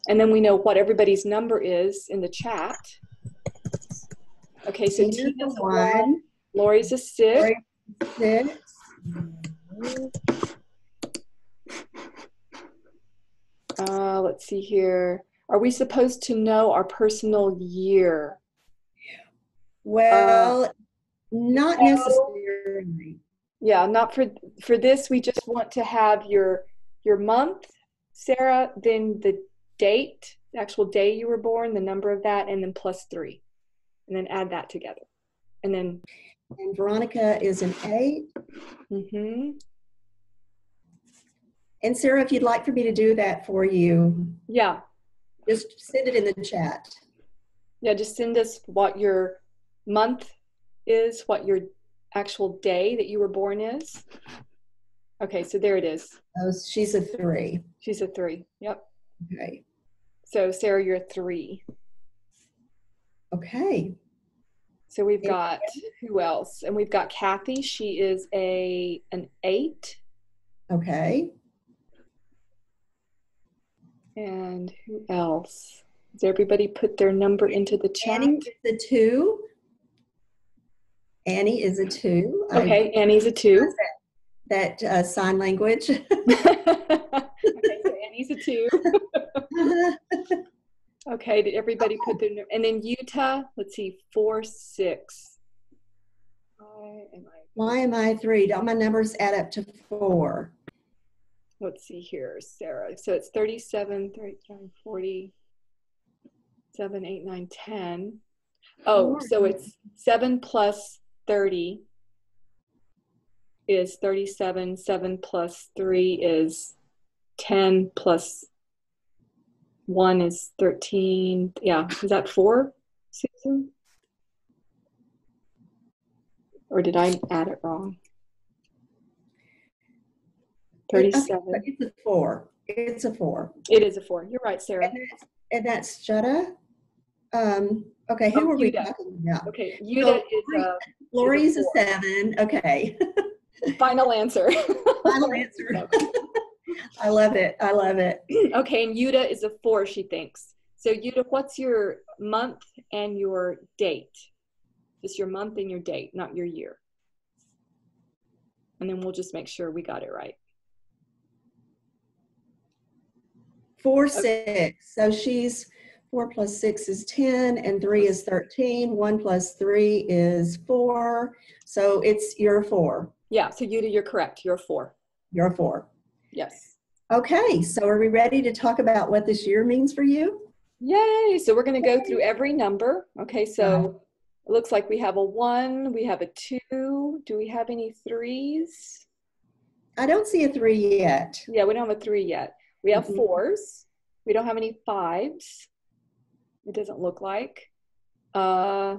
And then we know what everybody's number is in the chat. Okay, so Tina's a 1. Lori's a 6. 6. Let's see here. Are we supposed to know our personal year? Well, not necessarily. Yeah, not for this. We just want to have your month, Sarah, then the date, the actual day you were born, the number of that, and then plus 3, and then add that together, and then. And Veronica is an 8. Mm-hmm. And Sarah, if you'd like for me to do that for you, yeah, just send it in the chat. Yeah, just send us what your month is, what your actual day that you were born is. Okay, so there it is. Oh, she's a 3. She's a 3. Yep. Okay. So Sarah, you're a 3. Okay. So we've got who else? And we've got Kathy. She is an 8. Okay. And who else? Does everybody put their number into the chat? Annie is a 2. Annie is a 2. Okay, Annie's a 2. That sign language. Okay, so Annie's a 2. Okay, did everybody put their, and then Utah, let's see, 4, 6. Why am I 3? Don't my numbers add up to 4? Let's see here, Sarah. So it's 37, 39, 40, 7, 8, 9, 10. Oh, so it's 7 plus 30 is 37. 7 plus 3 is 10 plus 1 is 13. Yeah, is that 4, Susan? Or did I add it wrong? 37. It's a 4. It's a 4. It is a 4. You're right, Sarah. And that's Jutta. Okay, who are we Yuta. talking about? Okay, Yuta Lori's a 7. Okay. Final answer. Final answer. I love it. I love it. Okay, and Yuta is a 4, she thinks. So Yuta, what's your month and your date? Just your month and your date, not your year. And then we'll just make sure we got it right. 4, 6. So she's 4 plus 6 is 10, and 3 is 13. 1 plus 3 is 4. So you're 4. Yeah, so Yuta, you're correct. You're 4. You're 4. Yes. Okay, so are we ready to talk about what this year means for you? Yay! So we're going to go through every number. Okay, so it looks like we have a 1, we have a 2. Do we have any 3s? I don't see a 3 yet. Yeah, we don't have a 3 yet. We have 4s. We don't have any 5s. It doesn't look like. I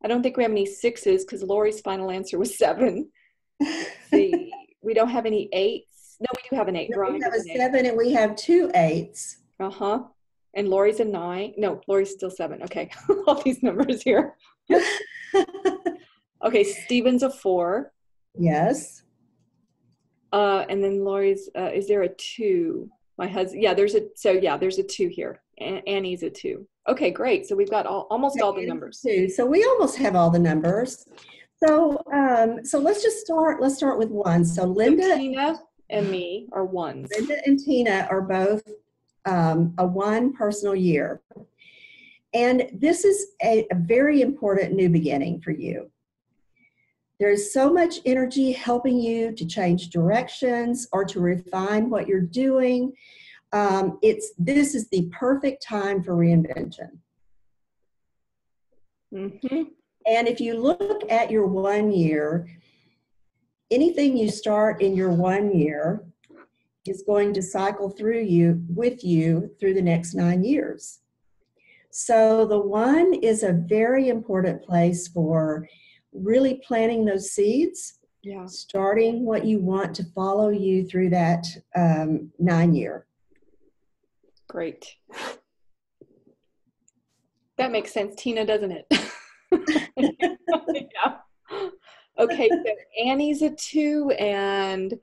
don't think we have any 6s because Lori's final answer was 7. Let's see. We don't have any 8s. No, we do have an 8. No, we have a 7 and we have 2 8s. Uh-huh. And Lori's a 9. No, Lori's still 7. Okay. All these numbers here. Okay, Steven's a 4. Yes. And then Lori's, is there a 2? My husband, yeah, there's a 2 here. Annie's a 2. Okay, great. So we've got almost all the numbers. 2. So we almost have all the numbers. So let's just start. Let's start with 1. So Linda, Tina and me are 1s. Linda and Tina are both a 1 personal year. And this is a very important new beginning for you. There's so much energy helping you to change directions or to refine what you're doing. This is the perfect time for reinvention. Mm-hmm. And if you look at your 1 year, anything you start in your 1 year is going to cycle with you through the next 9 years. So the 1 is a very important place for really planting those seeds, starting what you want to follow you through that 9 year. Great. That makes sense, Tina, doesn't it? Yeah. Okay, so Annie's a 2 and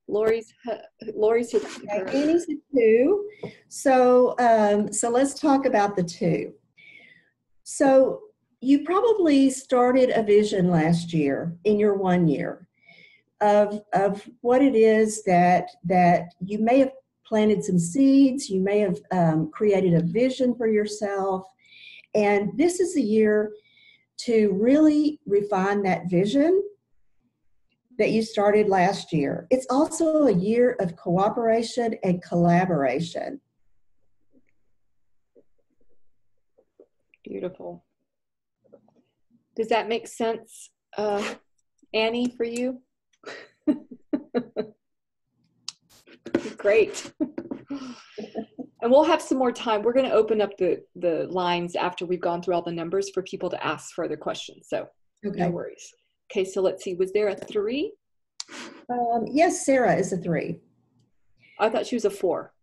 Lori's a 2. Okay, Annie's a 2. So let's talk about the 2. So you probably started a vision last year in your 1 year of what it is that you may have planted some seeds, you may have created a vision for yourself, and this is a year to really refine that vision that you started last year. It's also a year of cooperation and collaboration. Beautiful. Does that make sense, Annie, for you? Great. And we'll have some more time. We're going to open up the lines after we've gone through all the numbers for people to ask further questions. So no worries. Okay, so let's see. Was there a 3? Yes, Sarah is a 3. I thought she was a 4.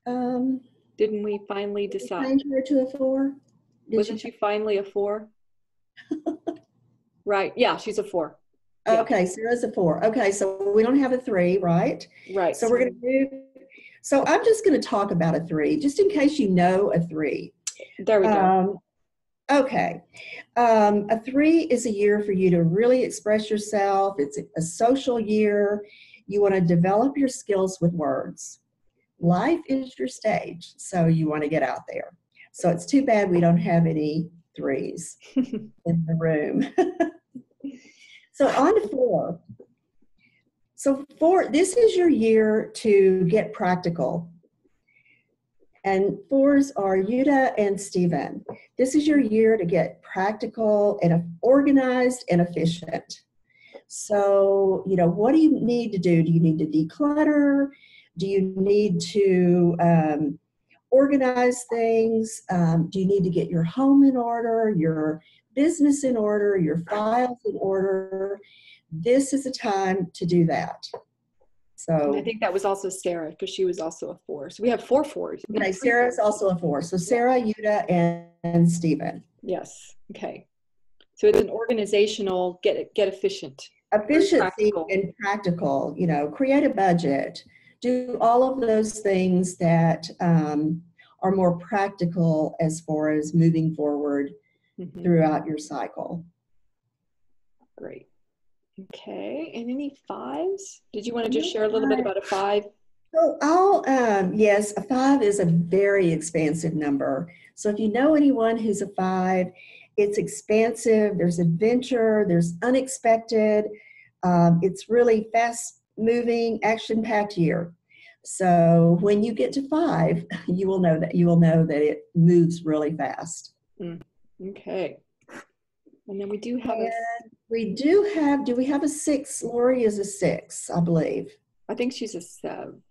Didn't we finally decide? Change her to a 4? Wasn't she finally a 4? Right. Yeah, she's a 4. Yeah. Okay, Sarah's a 4. Okay, so we don't have a 3, right? Right. So we're going to do. So I'm just going to talk about a 3, just in case you know a 3. There we go. Okay. A 3 is a year for you to really express yourself. It's a social year. You want to develop your skills with words. Life is your stage, so you want to get out there. So it's too bad we don't have any 3s in the room. So on to 4. So 4, this is your year to get practical. And 4s are Yuta and Stephen. This is your year to get practical and organized and efficient. So, you know, what do you need to do? Do you need to declutter? Do you need to organize things? Do you need to get your home in order, your business in order, your files in order? This is a time to do that. So, and I think that was also Sarah, because she was also a 4. So we have 4 4s. Okay, Sarah's also a 4. So Sarah, Yuta, and Stephen. Yes. Okay. So it's an organizational, get efficient. Efficiency and practical, you know, create a budget, do all of those things that are more practical as far as moving forward throughout your cycle. Great. Okay, and any 5s? Did you want to just share a little bit about a 5? So yes, a 5 is a very expansive number. So if you know anyone who's a 5, it's expansive, there's adventure, there's unexpected, it's really fast moving, action-packed year. So when you get to 5, you will know that it moves really fast. Okay. And then we do have do we have a 6? Lori is a 6, I believe. I think she's a 7.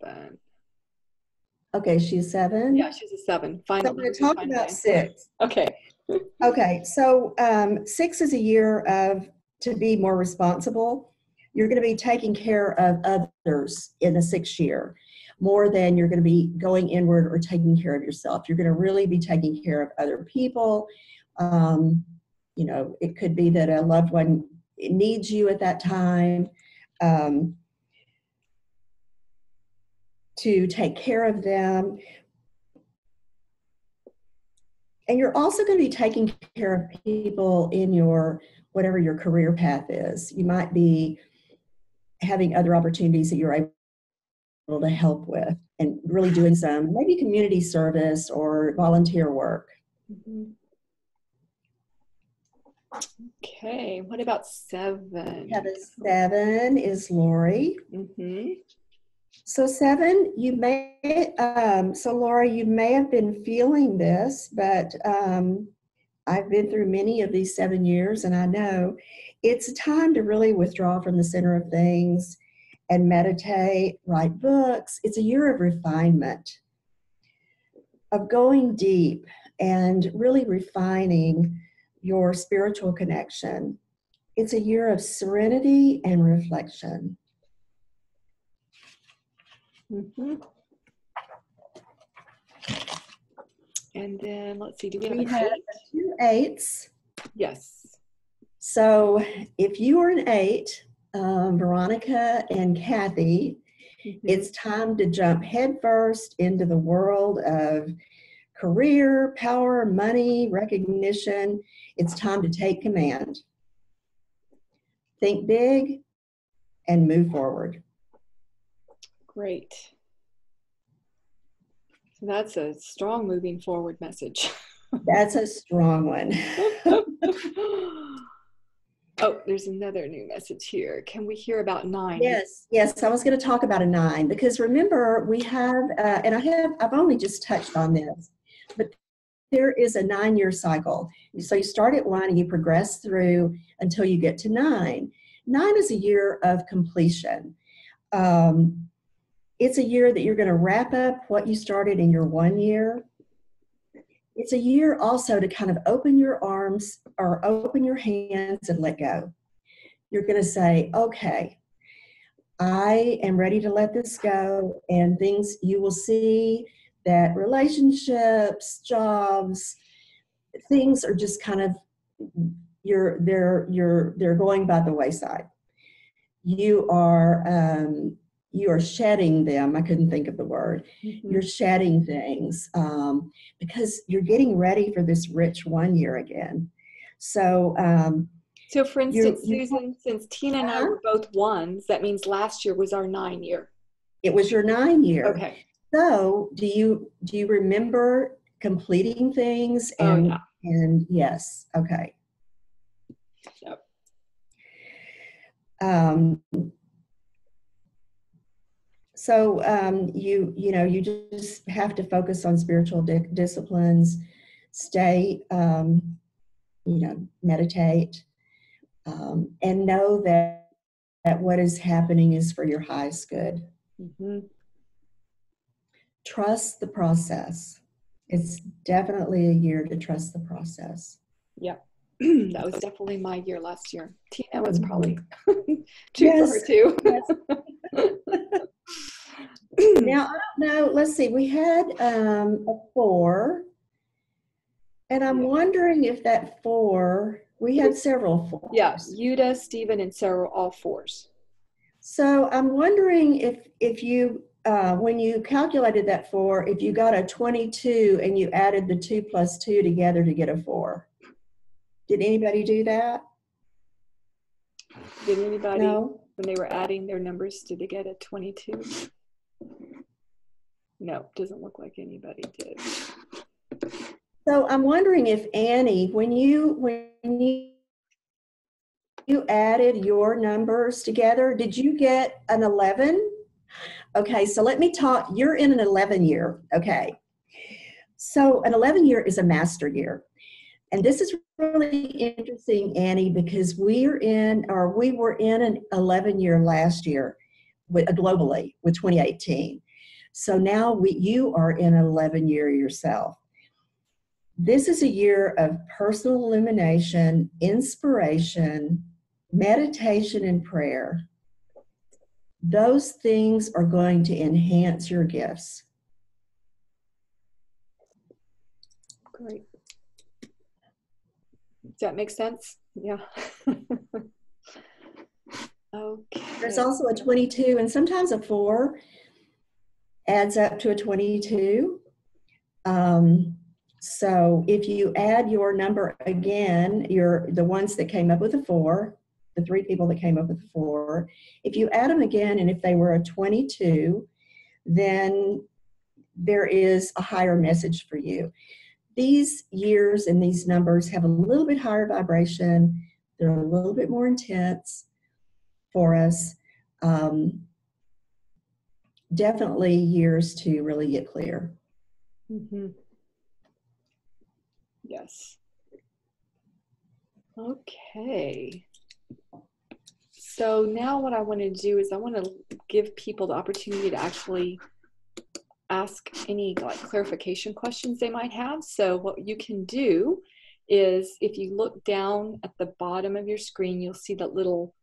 Okay, she's 7? Yeah, she's a 7. Finally. So I'm going to talk about 6. Okay. Okay, so 6 is a year to be more responsible. You're going to be taking care of others in the 6th year more than you're going to be going inward or taking care of yourself. You're going to really be taking care of other people. You know, it could be that a loved one needs you at that time to take care of them. And you're also going to be taking care of people in your, whatever your career path is. You might be having other opportunities that you're able to help with and really doing some maybe community service or volunteer work. Okay, what about 7? Yeah, the 7 is Lori. So 7, you may, so Laura, you may have been feeling this, but I've been through many of these 7 years, and I know it's time to really withdraw from the center of things and meditate, write books. It's a year of refinement, of going deep and really refining your spiritual connection. It's a year of serenity and reflection. And then let's see, do we have we have 2 8s? Yes. So if you are an 8, Veronica and Kathy, it's time to jump headfirst into the world of career, power, money, recognition. It's time to take command. Think big and move forward. Great. So that's a strong moving forward message. That's a strong one. Oh, there's another new message here. Can we hear about 9? Yes, I was going to talk about a 9 because remember we have, and I've only just touched on this, but there is a 9-year cycle. So you start at 1 and you progress through until you get to 9. 9 is a year of completion. It's a year that you're going to wrap up what you started in your 1 year. It's a year also to kind of open your arms or open your hands and let go. You're going to say, okay, I am ready to let this go, and things, you will see that relationships, jobs, things are just kind of, they're going by the wayside. You are shedding them. I couldn't think of the word. You're shedding things because you're getting ready for this rich 1 year again. So, so for instance, Susan, since Tina and I were both 1s, that means last year was our 9 year. It was your 9 year. Okay. So do you remember completing things Oh, and yeah. and yes, okay. Yep. Um, so you know, you just have to focus on spiritual disciplines, stay, you know, meditate, and know that what is happening is for your highest good. Mm-hmm. Trust the process. It's definitely a year to trust the process. Yep. That was definitely my year last year. Tina was probably true for her Yes. too. Yes. Now, I don't know. Let's see. We had a 4, and I'm wondering if that 4, we had several 4s. Yeah, Yuda, Stephen, and Sarah, all 4s. So I'm wondering if you, when you calculated that 4, if you got a 22 and you added the 2 plus 2 together to get a 4. Did anybody do that? Did anybody, No? when they were adding their numbers, did they get a 22? No, doesn't look like anybody did. So I'm wondering if Annie, when you added your numbers together, did you get an 11? Okay, so let me talk. You're in an 11 year. Okay. So an 11 year is a master year. And this is really interesting, Annie, because we were in an 11 year last year globally with 2018. So now you are in an 11 year yourself. This is a year of personal illumination, inspiration, meditation, and prayer. Those things are going to enhance your gifts. Great. Does that make sense? Yeah. Okay. There's also a 22, and sometimes a 4 adds up to a 22. So if you add your number again, the ones that came up with a 4, the 3 people that came up with a 4, if you add them again, and if they were a 22, then there is a higher message for you. These years and these numbers have a little bit higher vibration. They're a little bit more intense for us. Definitely years to really get clear. Mm-hmm. Yes. Okay. So now what I want to do is I want to give people the opportunity to actually ask any clarification questions they might have. So what you can do is if you look down at the bottom of your screen, you'll see that little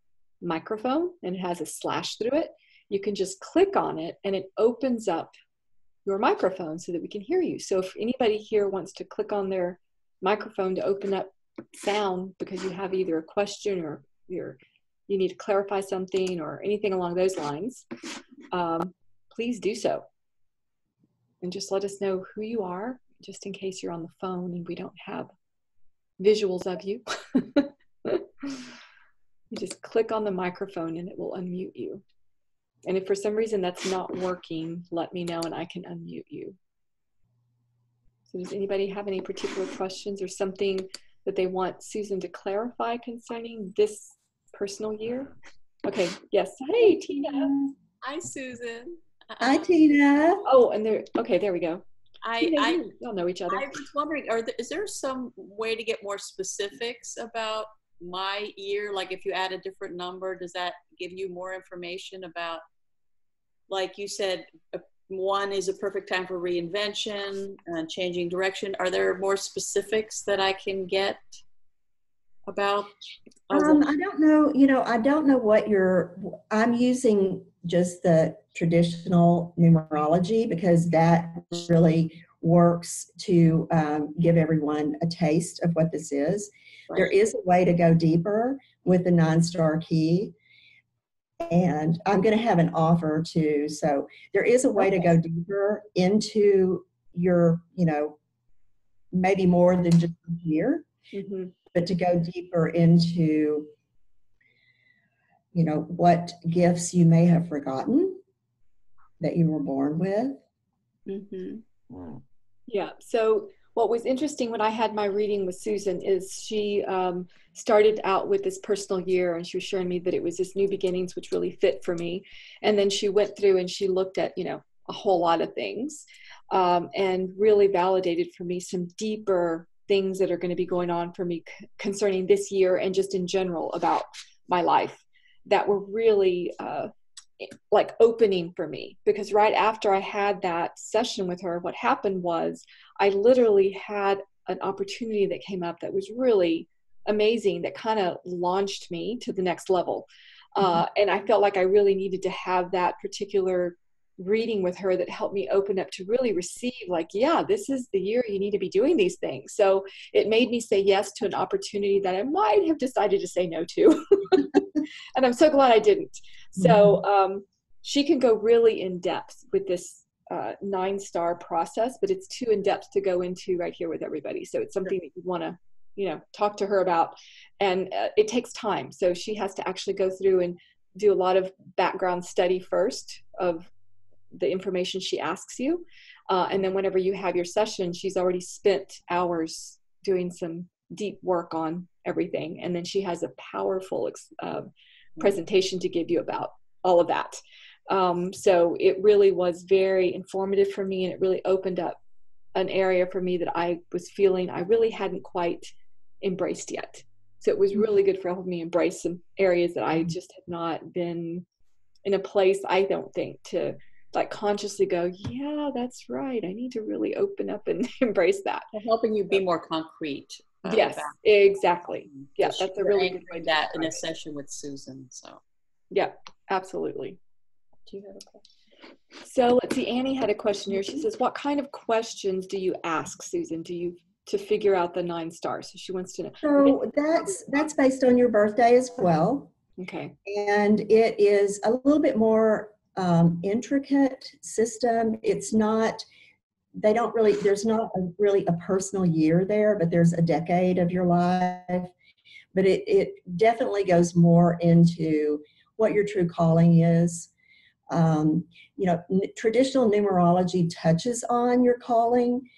microphone and it has a slash through it. You can just click on it and it opens up your microphone so that we can hear you. So if anybody here wants to click on their microphone to open up sound because you have either a question or you need to clarify something or anything along those lines, please do so. And just let us know who you are, just in case you're on the phone and we don't have visuals of you. You just click on the microphone and it will unmute you. And if for some reason that's not working, let me know and I can unmute you. So does anybody have any particular questions or something that they want Susan to clarify concerning this personal year? Okay, yes. Hey, Tina. Hi, Susan. Hi, Tina. Oh, and there we go. I y'all know each other. was wondering, is there some way to get more specifics about my year? Like if you add a different number, does that give you more information about, like you said, 1 is a perfect time for reinvention and changing direction. Are there more specifics that I can get about? I don't know, I don't know what I'm using just the traditional numerology because that really works to give everyone a taste of what this is. Right. There is a way to go deeper with the 9-star key. And I'm going to have an offer too. So there is a way to go deeper into your, maybe more than just a year, but to go deeper into, what gifts you may have forgotten that you were born with. Yeah. So what was interesting when I had my reading with Susan is she started out with this personal year, and she was showing me that it was this new beginnings, which really fit for me. And then she went through and she looked at, a whole lot of things, and really validated for me some deeper things that are going to be going on for me concerning this year and just in general about my life that were really like opening for me. Because right after I had that session with her, what happened was I literally had an opportunity that came up that was really amazing, that kind of launched me to the next level. And I felt like I really needed to have that particular reading with her that helped me open up to really receive, like, yeah, this is the year you need to be doing these things. So it made me say yes to an opportunity that I might have decided to say no to. And I'm so glad I didn't. So she can go really in depth with this 9-star process, but it's too in depth to go into right here with everybody. So it's something that you want to, talk to her about. And it takes time. So she has to actually go through and do a lot of background study first of the information she asks you. And then whenever you have your session, she's already spent hours doing some deep work on everything. And then she has a powerful presentation to give you about all of that. So it really was very informative for me, and it really opened up an area for me that I was feeling I really hadn't quite embraced yet. So it was really good for helping me embrace some areas that I just had not been in a place, I don't think, to like consciously go, yeah, that's right, I need to really open up and embrace that. Helping you be more concrete. Yes, exactly. Yeah, So that's a really good way to that in a session with Susan. So yeah, absolutely. do you have a question? So let's see, Annie had a question here. She says, what kind of questions do you ask, Susan, to figure out the 9 stars? So she wants to know. So that's based on your birthday as well. Okay. And it is a little bit more intricate system. It's not, they don't really, there's not really a personal year there, but there's a decade of your life. But it definitely goes more into what your true calling is. Traditional numerology touches on your calling,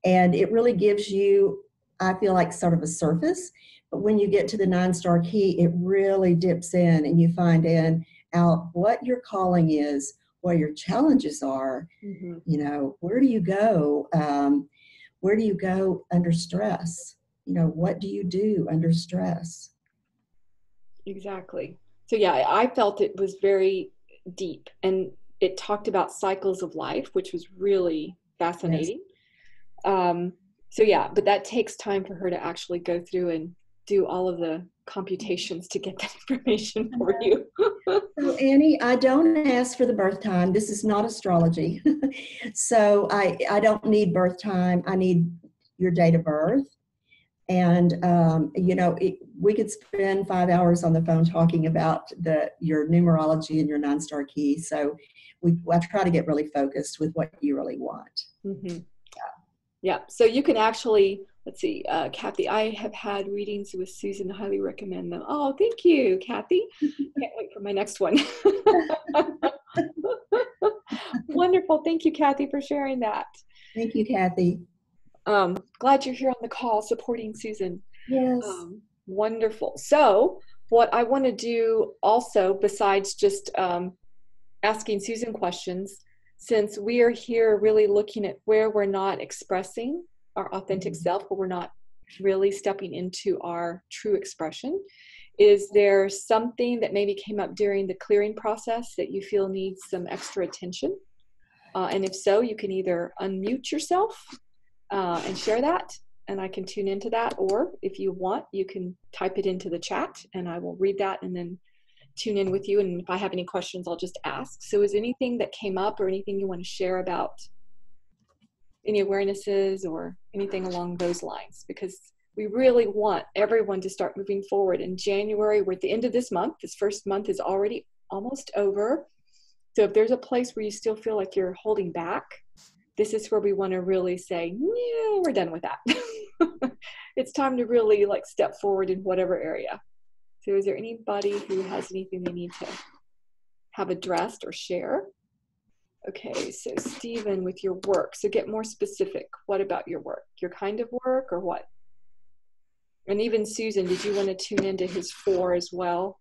and it really gives you, I feel like, sort of a surface. But when you get to the 9-star key, it really dips in, and you find out what your calling is, what your challenges are. Where do you go? Where do you go under stress? What do you do under stress? Exactly. So yeah, I felt it was very deep, and it talked about cycles of life, which was really fascinating. Yes. So yeah, but that takes time for her to actually go through and do all of the computations to get that information for you. So Annie, I don't ask for the birth time. This is not astrology. So I don't need birth time. I need your date of birth. And, we could spend 5 hours on the phone talking about your numerology and your 9-star key. So I try to get really focused with what you really want. Mm-hmm. Yeah. So you can actually, let's see, Kathy, I have had readings with Susan. Highly recommend them. Oh, thank you, Kathy. Can't wait for my next one. Wonderful. Thank you, Kathy, for sharing that. Thank you, Kathy. Glad you're here on the call supporting Susan. Yes. Wonderful. So what I want to do also, besides just asking Susan questions, since we are here really looking at where we're not expressing our authentic self, where we're not really stepping into our true expression, is there something that maybe came up during the clearing process that you feel needs some extra attention? And if so, you can either unmute yourself and share that, and I can tune into that, or if you want, you can type it into the chat and I will read that and then tune in with you. And if I have any questions, I'll just ask. So is anything that came up or anything you want to share about any awarenesses or anything along those lines? Because we really want everyone to start moving forward. In January, we're at the end of this month. This first month is already almost over. So if there's a place where you still feel like you're holding back, this is where we want to really say, yeah, we're done with that. It's time to really step forward in whatever area. So is there anybody who has anything they need to have addressed or share? Okay, so Stephen, with your work, so get more specific. What about your work? Your kind of work or what? And even Susan, did you want to tune into his 4 as well?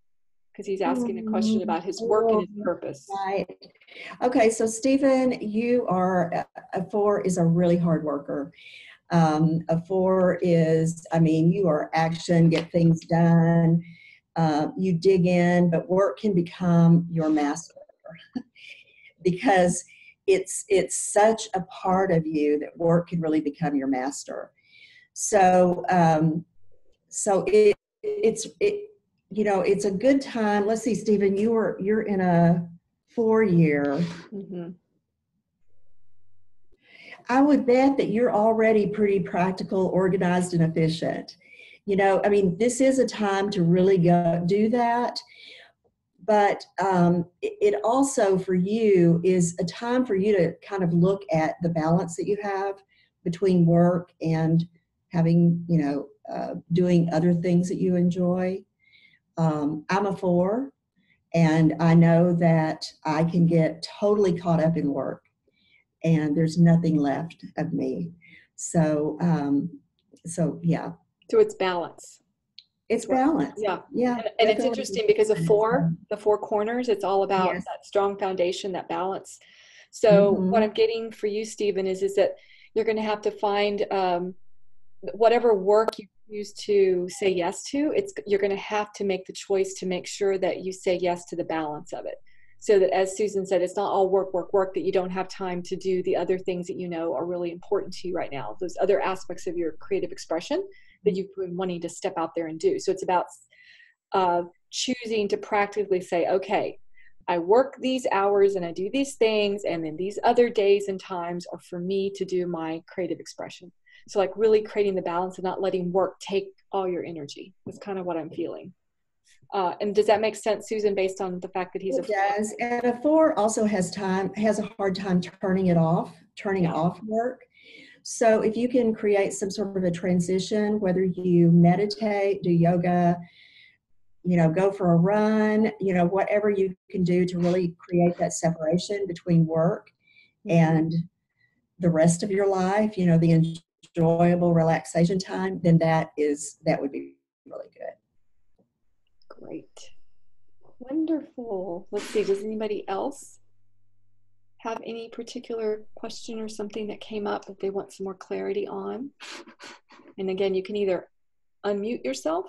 Because he's asking a question about his work and his purpose. Right. Okay, so Stephen, you are, a 4 is a really hard worker. A 4 is, I mean, you are action, get things done. You dig in, but work can become your master because it's such a part of you that work can really become your master. So it's it's a good time. Let's see, Stephen, you're in a 4-year. Mm-hmm. I would bet that you're already pretty practical, organized, and efficient. I mean, this is a time to really go do that. But it also, for you, is a time for you to kind of look at the balance that you have between work and having, doing other things that you enjoy. I'm a 4, and I know that I can get totally caught up in work, and there's nothing left of me. So, yeah. So it's balance. It's balance. Yeah. Yeah. And it's interesting because the 4 corners, it's all about Yes. that strong foundation, that balance. So what I'm getting for you, Stephen, is that you're going to have to find whatever work you choose to say yes to, you're going to have to make the choice to make sure that you say yes to the balance of it. So that, as Susan said, it's not all work, work, work, that you don't have time to do the other things that are really important to you right now, those other aspects of your creative expression that you've been wanting to step out there and do. So it's about choosing to practically say, okay, I work these hours and I do these things, and then these other days and times are for me to do my creative expression. So like really creating the balance and not letting work take all your energy. That's kind of what I'm feeling. And does that make sense, Susan, based on the fact that he's It does. And a 4 also has a hard time turning off work. So if you can create some sort of a transition, whether you meditate, do yoga, go for a run, whatever you can do to really create that separation between work and the rest of your life, the enjoyable relaxation time, then that would be really good. Great. Wonderful. Let's see, does anybody else have any particular question or something that came up that they want some more clarity on? And again, you can either unmute yourself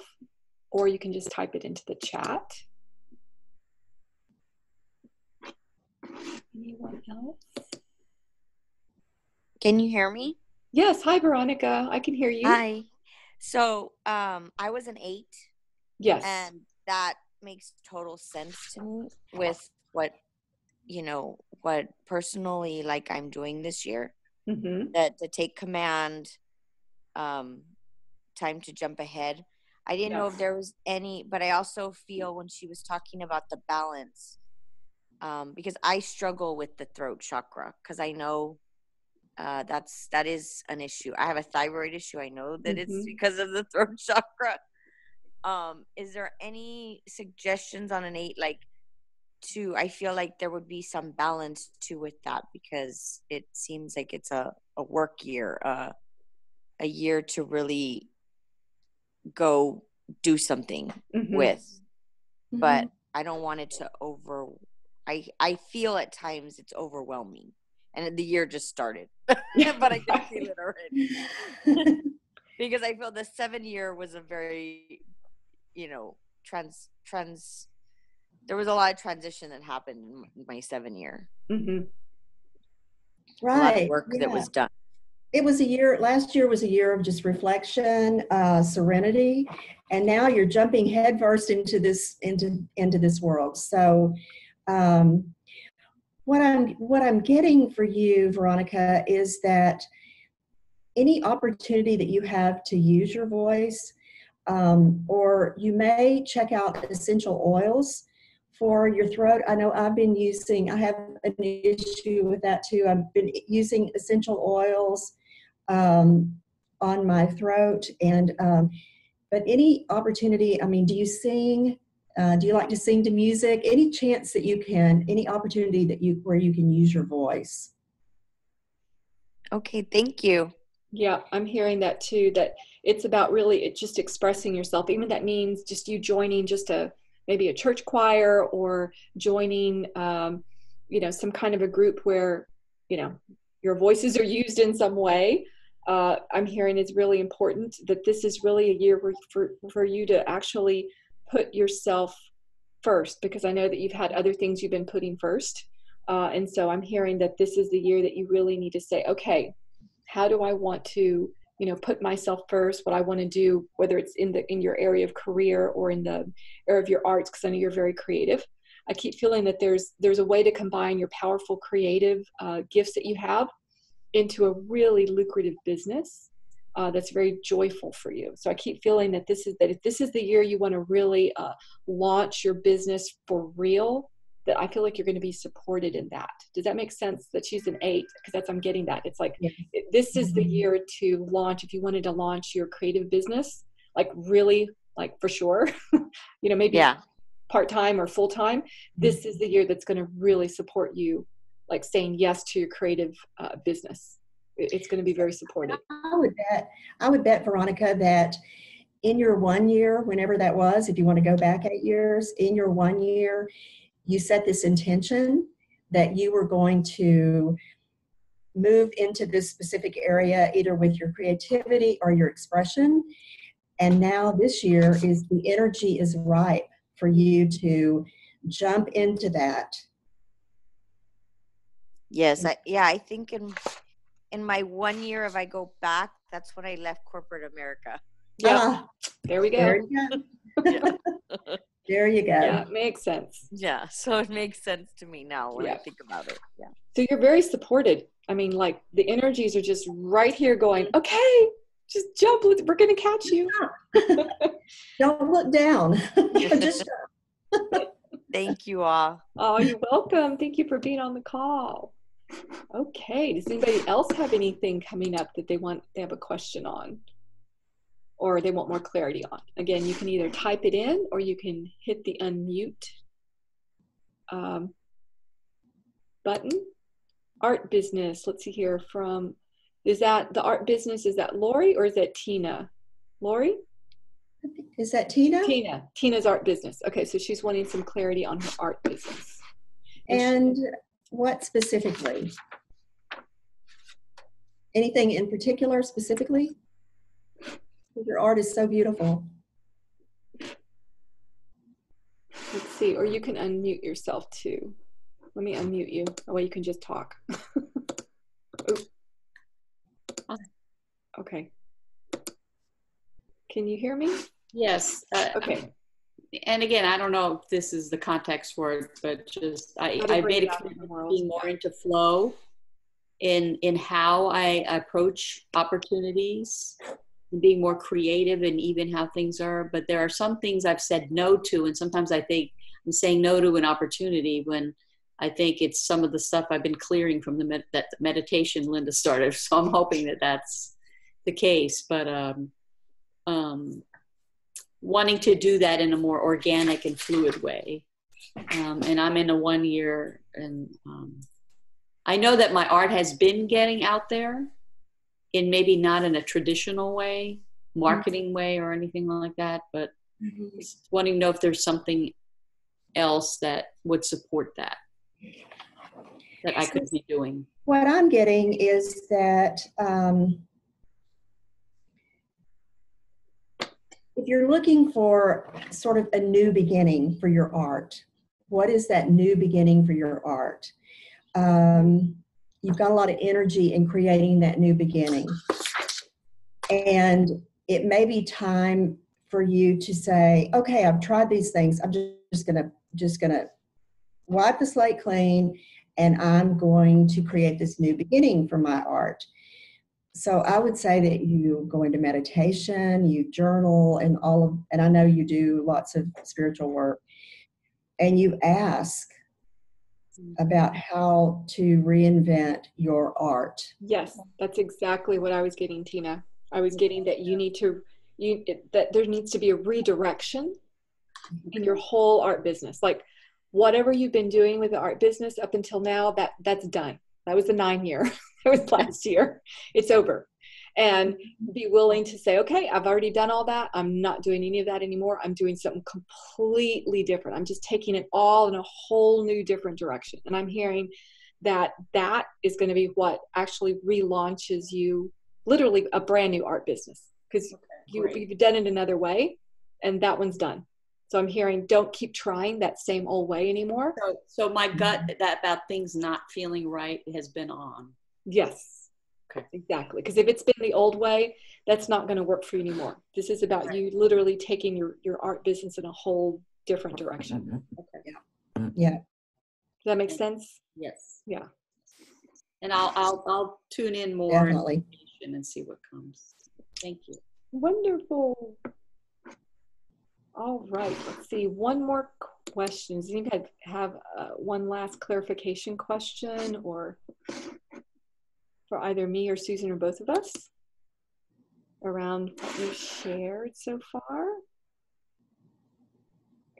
or you can just type it into the chat. Anyone else? Can you hear me? Yes. Hi, Veronica. I can hear you. Hi. So I was an 8. Yes. And that makes total sense to me with what personally like I'm doing this year. That to take command, time to jump ahead. I didn't know if there was any, but I also feel when she was talking about the balance, because I struggle with the throat chakra, because I know that is an issue. I have a thyroid issue. I know that it's because of the throat chakra. Is there any suggestions on an 8, I feel like there would be some balance to with that, because it seems like it's a work year, a year to really go do something with, but I don't want it to I feel at times it's overwhelming, and the year just started, but I can feel it already. Because I feel the 7-year was a very, there was a lot of transition that happened in my 7-year. Right. A lot of work that was done. It was last year was a year of just reflection, serenity, and now you're jumping headfirst into this world. So what I'm getting for you, Veronica, is that any opportunity that you have to use your voice, or you may check out essential oils for your throat. I know I have an issue with that too. I've been using essential oils on my throat, and but any opportunity. I mean, do you sing? Do you like to sing to music? Any chance that you can, any opportunity that where you can use your voice? Okay, thank you. Yeah, I'm hearing that too, that it's about really just expressing yourself. Even that means just you joining just maybe a church choir, or joining, some kind of a group where, your voices are used in some way. I'm hearing it's really important that this is really a year for you to actually put yourself first, because I know that you've had other things you've been putting first. And so I'm hearing that this is the year that you really need to say, okay, how do I want to, put myself first, what I want to do, whether it's in your area of career or in the area of your arts, because I know you're very creative. I keep feeling that there's a way to combine your powerful creative gifts that you have into a really lucrative business that's very joyful for you. So I keep feeling that if this is the year you want to really launch your business for real, that I feel like you're going to be supported in that. Does that make sense? That she's an 8, because I'm getting that. It's like, this is the year to launch. If you wanted to launch your creative business, like really, like for sure, maybe part-time or full-time, this is the year that's going to really support you, like saying yes to your creative business. It's going to be very supportive. I would bet, Veronica, that in your 1 year, whenever that was, if you want to go back 8 years, in your 1 year, you set this intention that you were going to move into this specific area, either with your creativity or your expression. And now this year the energy is ripe for you to jump into that. Yes, I think in my 1 year, if I go back, that's when I left corporate America. Yeah, there we go. There you go. There you go. Yeah, it makes sense. Yeah, so it makes sense to me now when I think about it. Yeah. So you're very supported. I mean, like the energies are just right here going, okay, just jump. We're going to catch you. Don't look down. Just Thank you all. Oh, you're welcome. Thank you for being on the call. Okay. Does anybody else have anything coming up that they have a question on, or they want more clarity on? Again, you can either type it in or you can hit the unmute button. Art business. Let's see here is that the art business? Is that Lori or is that Tina? Lori? Is that Tina? Tina's art business. Okay, so she's wanting some clarity on her art business. And what specifically? Anything in particular specifically? Your art is so beautiful. Let's see, or you can unmute yourself too. Let me unmute you. That way you can just talk. Okay. Can you hear me? Yes. Okay. And again, I don't know if this is the context for it, but just I made it being more into flow in how I approach opportunities, and being more creative and even how things are. But there are some things I've said no to, and sometimes I think I'm saying no to an opportunity when I think it's some of the stuff I've been clearing from that meditation Linda started. So I'm hoping that that's the case. But wanting to do that in a more organic and fluid way. And I'm in a 1 year, and I know that my art has been getting out there in maybe not in a traditional way, marketing way or anything like that, but just wanting to know if there's something else that would support that I could be doing. What I'm getting is that if you're looking for sort of a new beginning for your art, what is that new beginning for your art? You've got a lot of energy in creating that new beginning. And it may be time for you to say, okay, I've tried these things. I'm just gonna wipe the slate clean, and I'm going to create this new beginning for my art. So I would say that you go into meditation, you journal, and I know you do lots of spiritual work, and you ask about how to reinvent your art. Yes, that's exactly what I was getting, Tina. I was getting that that there needs to be a redirection in your whole art business. Like whatever you've been doing with the art business up until now, that's done. That was the 9 year. That was last year. It's over. And be willing to say, okay, I've already done all that. I'm not doing any of that anymore. I'm doing something completely different. I'm just taking it all in a whole new different direction. And I'm hearing that that is going to be what actually relaunches you, literally a brand new art business, because you've done it another way and that one's done. So I'm hearing, don't keep trying that same old way anymore. So my gut that about things not feeling right has been on. Yes. Okay. Exactly. Because if it's been the old way, that's not going to work for you anymore. This is about you literally taking your art business in a whole different direction. Okay. Yeah. Does that make sense? Yes. Yeah. And I'll tune in more Definitely. and see what comes. Thank you. Wonderful. All right. Let's see. One more question. Does anybody have one last clarification question, or for either me or Susan or both of us around what you've shared so far?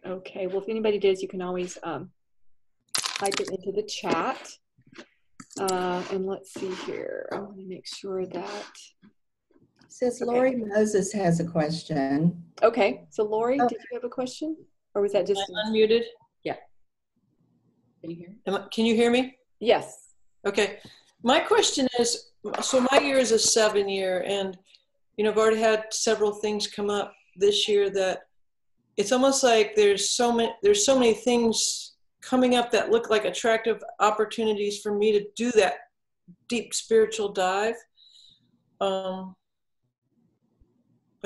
Okay. Well, if anybody does, you can always type it into the chat. And let's see here. I want to make sure that. Says Lori Moses has a question. Okay. So Lori, did you have a question? Or was that just unmuted? Yeah. Can you hear me? Can you hear me? Yes. Okay. My question is, so my year is a 7-year, and I've already had several things come up this year that it's almost like there's so many things coming up that look like attractive opportunities for me to do that deep spiritual dive. But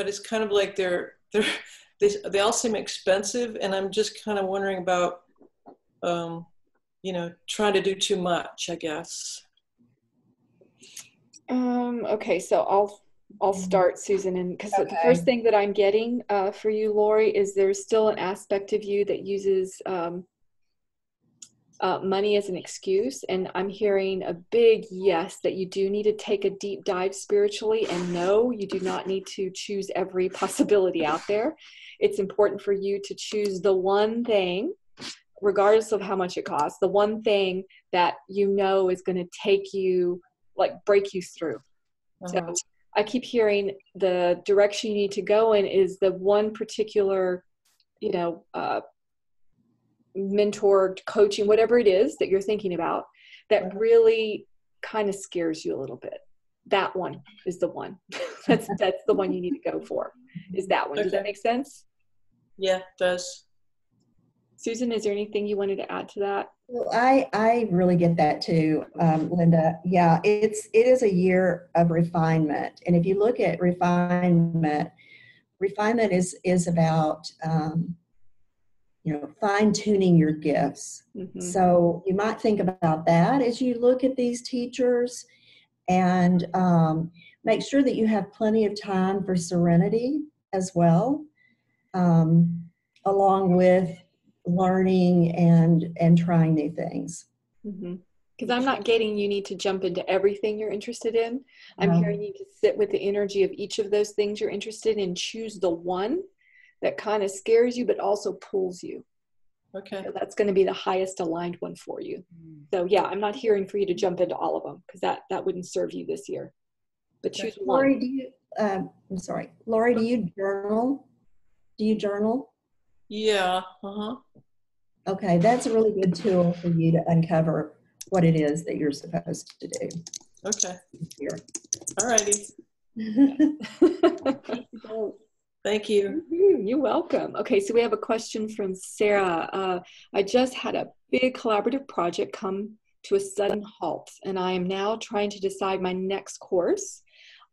it's kind of like they all seem expensive, and I'm just kind of wondering about trying to do too much, I guess. Okay, so I'll start, Susan, and because the first thing that I'm getting for you, Lori, is there's still an aspect of you that uses money as an excuse, and I'm hearing a big yes that you do need to take a deep dive spiritually, and no, you do not need to choose every possibility out there. It's important for you to choose the one thing, regardless of how much it costs, the one thing that you know is going to take you, like break you through. So I keep hearing the direction you need to go in is the one particular, mentor, coaching, whatever it is that you're thinking about that really kind of scares you a little bit. That one is the one. that's the one you need to go for, is that one. Does that make sense? Yeah, it does. Susan, is there anything you wanted to add to that? Well, I really get that too, Linda. Yeah, it is a year of refinement. And if you look at refinement is about, fine-tuning your gifts. Mm-hmm. So you might think about that as you look at these teachers, and make sure that you have plenty of time for serenity as well, along with learning and trying new things. Because I'm not getting you need to jump into everything you're interested in. I'm hearing you to sit with the energy of each of those things you're interested in, choose the one that kind of scares you but also pulls you. Okay. So that's going to be the highest aligned one for you. So yeah, I'm not hearing for you to jump into all of them, because that wouldn't serve you this year. But choose one. Lori, Lori, do you journal? Do you journal? Yeah. Okay, that's a really good tool for you to uncover what it is that you're supposed to do. Okay. Here. All righty. Thank you. You're welcome. Okay, so we have a question from Sarah. I just had a big collaborative project come to a sudden halt, and I am now trying to decide my next course.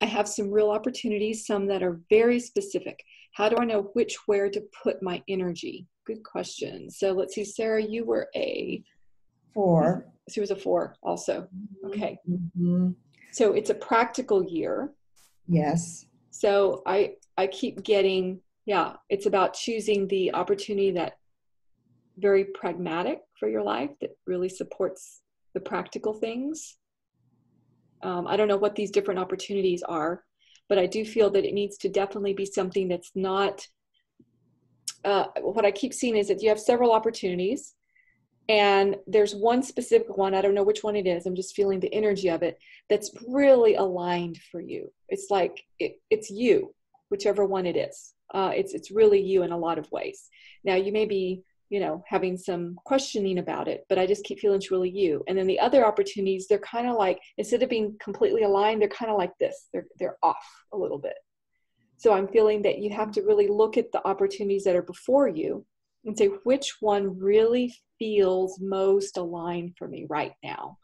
I have some real opportunities, some that are very specific. How do I know where to put my energy? Good question. So let's see, Sarah, you were a 4. She was a 4 also. Okay. So it's a practical year. Yes. So I keep getting, it's about choosing the opportunity that very pragmatic for your life, that really supports the practical things. I don't know what these different opportunities are, but I do feel that it needs to definitely be something that's not what I keep seeing is that you have several opportunities, and there's one specific one, I don't know which one it is, I'm just feeling the energy of it, that's really aligned for you. It's like, it's you, whichever one it is. It's really you in a lot of ways. Now, you may be, having some questioning about it, but I just keep feeling it's really you. And then the other opportunities, they're kind of like, instead of being completely aligned, they're kind of like this. They're off a little bit. So I'm feeling that you have to really look at the opportunities that are before you and say, which one really feels most aligned for me right now?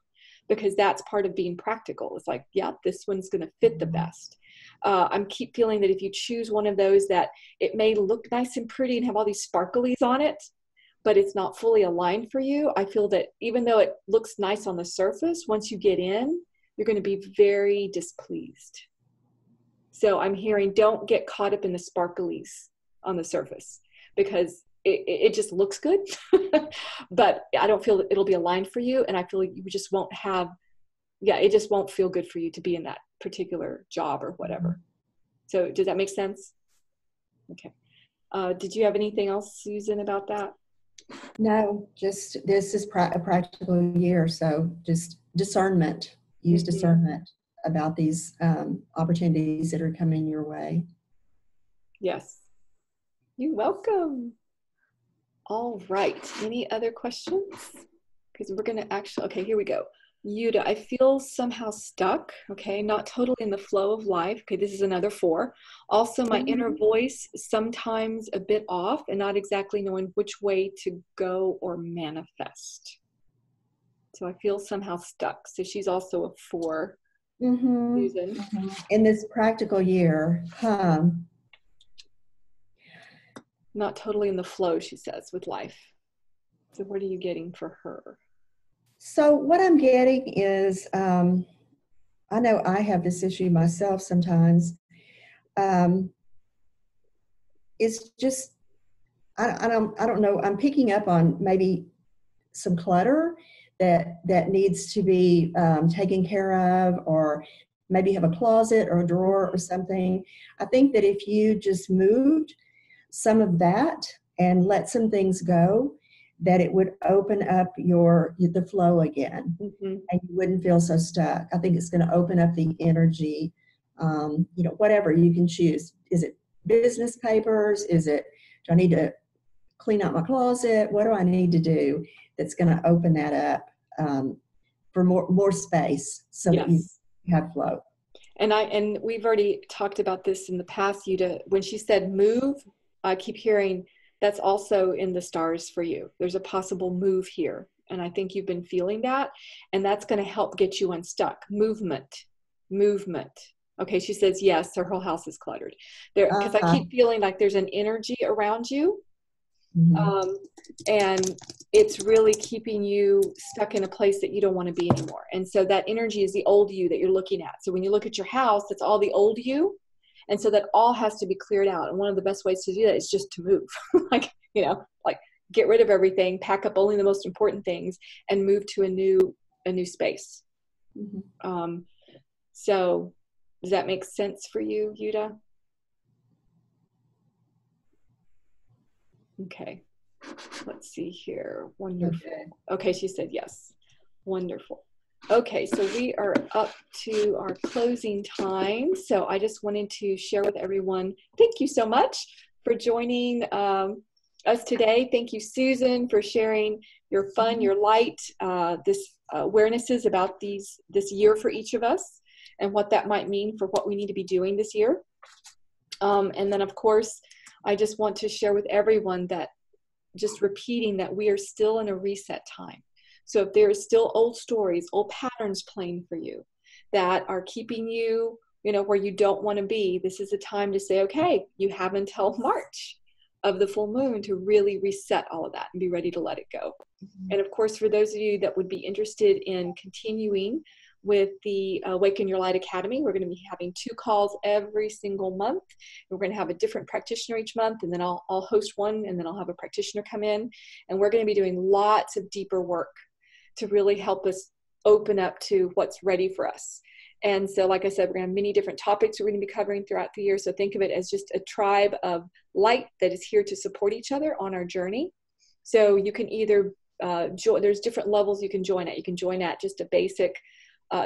Because that's part of being practical. It's like, yeah, this one's going to fit the best. I'm keep feeling that if you choose one of those, that it may look nice and pretty and have all these sparklies on it, but it's not fully aligned for you. I feel that even though it looks nice on the surface, once you get in, you're going to be very displeased. So I'm hearing, don't get caught up in the sparklies on the surface, because it just looks good, but I don't feel that it'll be aligned for you. And I feel like you just won't have, it just won't feel good for you to be in that particular job or whatever. So does that make sense? Okay. Did you have anything else, Susan, about that? No, just this is a practical year. So just discernment, use discernment about these opportunities that are coming your way. Yes. You're welcome. All right. Any other questions? Because we're going to actually, okay, here we go. Yuda, I feel somehow stuck, okay, not totally in the flow of life. Okay, this is another 4. Also, my inner voice sometimes a bit off and not exactly knowing which way to go or manifest. So I feel somehow stuck. So she's also a 4. Susan. In this practical year, not totally in the flow, she says, with life. So what are you getting for her? So what I'm getting is, I know I have this issue myself sometimes. It's just, I don't know, I'm picking up on maybe some clutter that needs to be taken care of, or maybe have a closet or a drawer or something. I think that if you just moved some of that and let some things go, that it would open up the flow again, and you wouldn't feel so stuck. I think it's going to open up the energy, whatever you can choose. Is it business papers? Do I need to clean out my closet? What do I need to do that's going to open that up for more space so that you have flow? And we've already talked about this in the past, Yuda. When she said move, I keep hearing that's also in the stars for you. There's a possible move here. And I think you've been feeling that. And that's going to help get you unstuck. Movement. Okay, she says, yes, her whole house is cluttered. Because I keep feeling like there's an energy around you. And it's really keeping you stuck in a place that you don't want to be anymore. And so that energy is the old you that you're looking at. So when you look at your house, that's all the old you. And so that all has to be cleared out. And one of the best ways to do that is just to move. like get rid of everything, pack up only the most important things, and move to a new space. So does that make sense for you, Yuda? Okay. Let's see here. Wonderful. Okay, she said yes. Wonderful. Okay, so we are up to our closing time. So I just wanted to share with everyone, thank you so much for joining us today. Thank you, Susan, for sharing your fun, your light, this awarenesses about this year for each of us and what that might mean for what we need to be doing this year. And then, of course, I just want to share with everyone that just repeating that we are still in a reset time. So if there are still old stories, old patterns playing for you that are keeping you, where you don't want to be, this is a time to say, okay, you have until March of the full moon to really reset all of that and be ready to let it go. And of course, for those of you that would be interested in continuing with the Awaken Your Light Academy, we're going to be having 2 calls every single month. We're going to have a different practitioner each month, and then I'll host one, and then I'll have a practitioner come in, and we're going to be doing lots of deeper work to really help us open up to what's ready for us. And so, like I said, we're going to have many different topics we're going to be covering throughout the year. So think of it as just a tribe of light that is here to support each other on our journey. So you can either join, there's different levels you can join at. You can join at just a basic,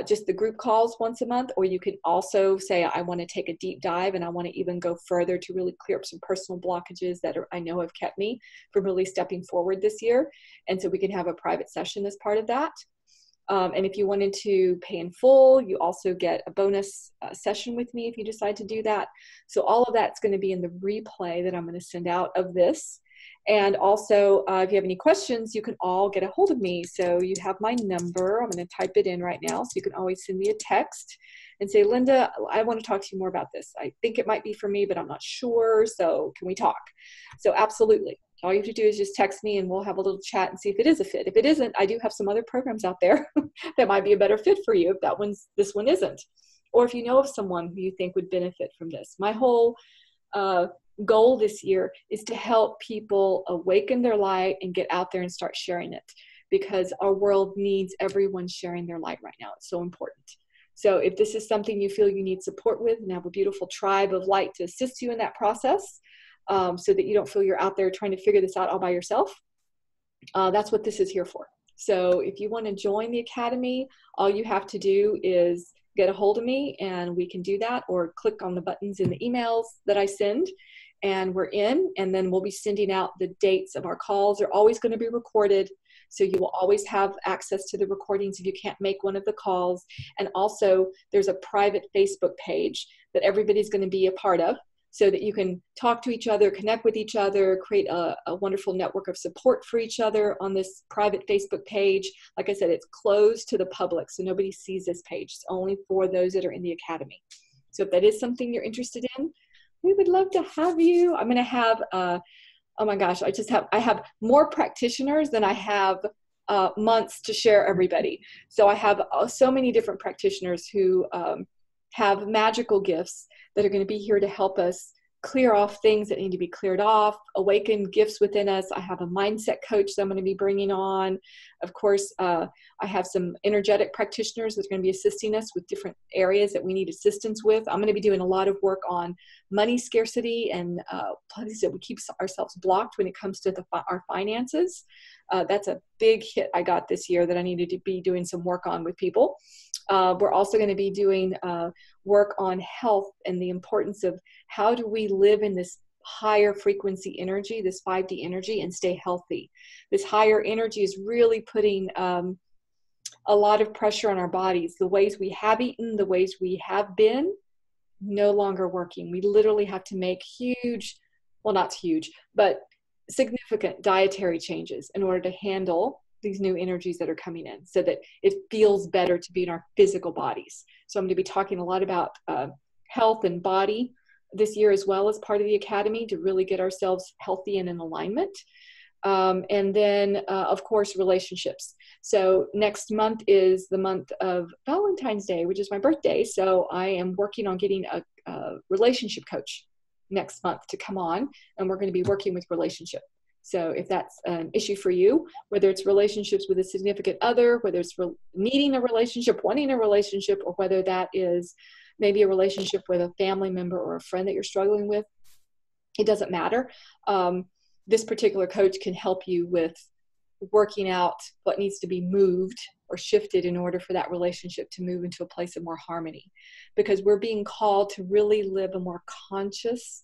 just the group calls once a month, or you can also say, I want to take a deep dive and I want to even go further to really clear up some personal blockages that I know have kept me from really stepping forward this year. And so we can have a private session as part of that. And if you wanted to pay in full, you also get a bonus session with me if you decide to do that. So all of that's going to be in the replay that I'm going to send out of this. And also, if you have any questions, you can all get a hold of me. So you have my number. I'm going to type it in right now. So you can always send me a text and say, Linda, I want to talk to you more about this. I think it might be for me, but I'm not sure. So can we talk? So absolutely. All you have to do is just text me and we'll have a little chat and see if it is a fit. If it isn't, I do have some other programs out there that might be a better fit for you if this one isn't. Or if you know of someone who you think would benefit from this. My whole goal this year is to help people awaken their light and get out there and start sharing it, because our world needs everyone sharing their light right now. It's so important. So if this is something you feel you need support with, and have a beautiful tribe of light to assist you in that process, so that you don't feel you're out there trying to figure this out all by yourself, that's what this is here for. So if you want to join the Academy, all you have to do is get a hold of me and we can do that, or click on the buttons in the emails that I send and we're in, and then we'll be sending out the dates of our calls. They're always going to be recorded, so you will always have access to the recordings if you can't make one of the calls. And also there's a private Facebook page that everybody's going to be a part of, so that you can talk to each other, connect with each other, create a wonderful network of support for each other on this private Facebook page. Like I said, it's closed to the public, so nobody sees this page. It's only for those that are in the Academy. So if that is something you're interested in, we would love to have you. I'm gonna have, oh my gosh, I have more practitioners than I have months to share everybody. So I have so many different practitioners who have magical gifts that are going to be here to help us clear off things that need to be cleared off, awaken gifts within us. I have a mindset coach that I'm going to be bringing on. Of course, I have some energetic practitioners that are going to be assisting us with different areas that we need assistance with. I'm going to be doing a lot of work on money scarcity and places that we keep ourselves blocked when it comes to our finances. That's a big hit I got this year that I needed to be doing some work on with people. We're also going to be doing work on health and the importance of how do we live in this higher frequency energy, this 5D energy, and stay healthy. This higher energy is really putting a lot of pressure on our bodies. The ways we have eaten, the ways we have been, no longer working. We literally have to make huge, well, not huge, but significant dietary changes in order to handle these new energies that are coming in, so that it feels better to be in our physical bodies. So I'm going to be talking a lot about health and body this year, as well as part of the Academy, to really get ourselves healthy and in alignment. And then, of course, relationships. So next month is the month of Valentine's Day, which is my birthday. So I am working on getting a relationship coach next month to come on, and we're going to be working with relationship. So if that's an issue for you, whether it's relationships with a significant other, whether it's needing a relationship, wanting a relationship, or whether that is maybe a relationship with a family member or a friend that you're struggling with, it doesn't matter. This particular coach can help you with working out what needs to be moved or shifted in order for that relationship to move into a place of more harmony, because we're being called to really live a more conscious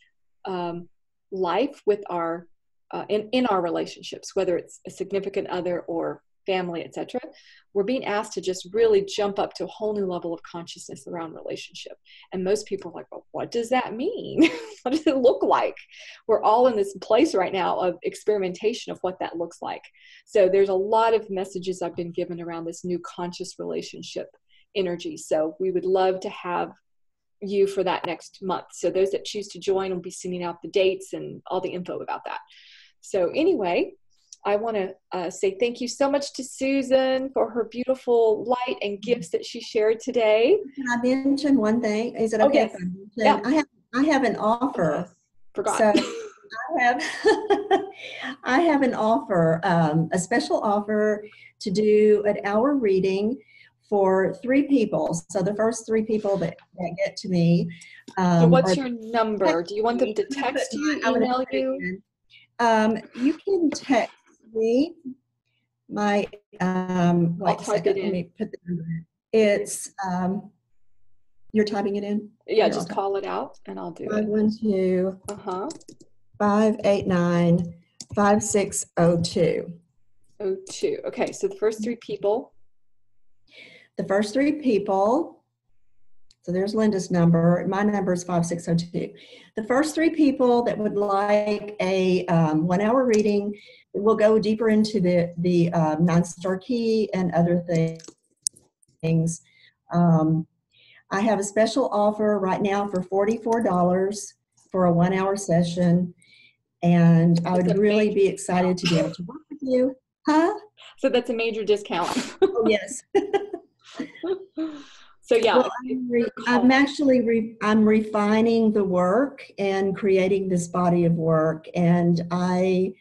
life with our in our relationships, whether it's a significant other or family, etc. We're being asked to just really jump up to a whole new level of consciousness around relationship. And most people are like, well, what does that mean? What does it look like? We're all in this place right now of experimentation of what that looks like. So there's a lot of messages I've been given around this new conscious relationship energy. So we would love to have you for that next month. So those that choose to join will be sending out the dates and all the info about that. So anyway, I want to say thank you so much to Susan for her beautiful light and gifts that she shared today. Can I mention one thing? Is it okay? Oh, yes. Yeah. I have an offer. Forgot. So I have an offer, a special offer to do an hour reading for 3 people. So the first 3 people that get to me. So what's are your number? Do you want them to text you, I'm gonna email put it you? in. You can text me. My I'll wait a type it second. Let in. me put the number in. It's you're typing it in? Yeah, Here, just call it out and I'll do it. 512 Uh-huh. 589 5602. 02. Okay, so the first 3 people. The first 3 people, so there's Linda's number. My number is 5602. The first 3 people that would like a 1-hour reading, we'll go deeper into the 9-star key and other things. I have a special offer right now for $44 for a 1-hour session, and I would really be excited to be able to work with you. Huh? So that's a major discount. Oh, yes. So yeah, Well, I'm actually I'm refining the work and creating this body of work, and I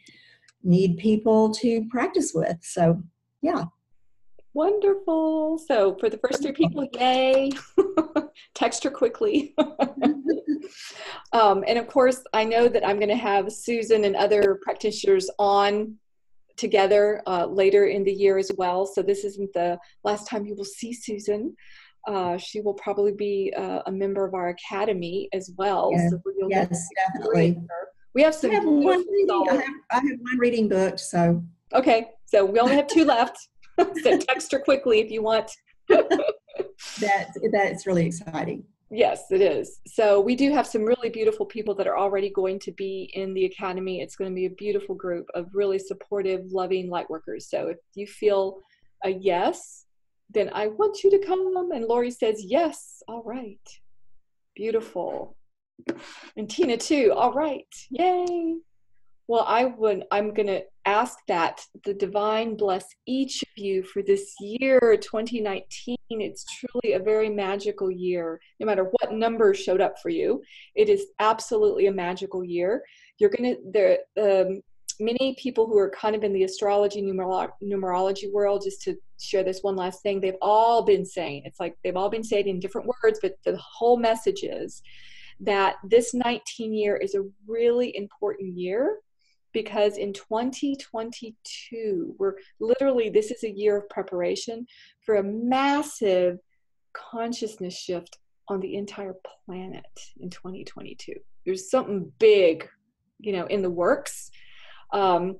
need people to practice with. So, yeah. wonderful. So for the first 3 people, yay. Text her quickly. And of course, I know that I'm going to have Susan and other practitioners on together later in the year as well. So this isn't the last time you will see Susan. She will probably be a member of our academy as well. Yeah. So you'll Yes, definitely. we have some. I have one reading. I have one reading booked. So okay, so we only have 2 left. So text her quickly if you want. that's really exciting. Yes, it is. So we do have some really beautiful people that are already going to be in the academy. It's going to be a beautiful group of really supportive, loving light workers. So if you feel a yes, then I want you to come. And Lori says, yes. All right. Beautiful. And Tina too. All right. Yay. Well, I'm going to ask that the divine bless each of you for this year, 2019. It's truly a very magical year. No matter what number showed up for you, it is absolutely a magical year. You're going to, many people who are kind of in the astrology, numerology world, just to share this one last thing, they've all been saying, it's like they've all been saying in different words, but the whole message is that this 19 year is a really important year. Because in 2022, this is a year of preparation for a massive consciousness shift on the entire planet in 2022. There's something big, in the works. And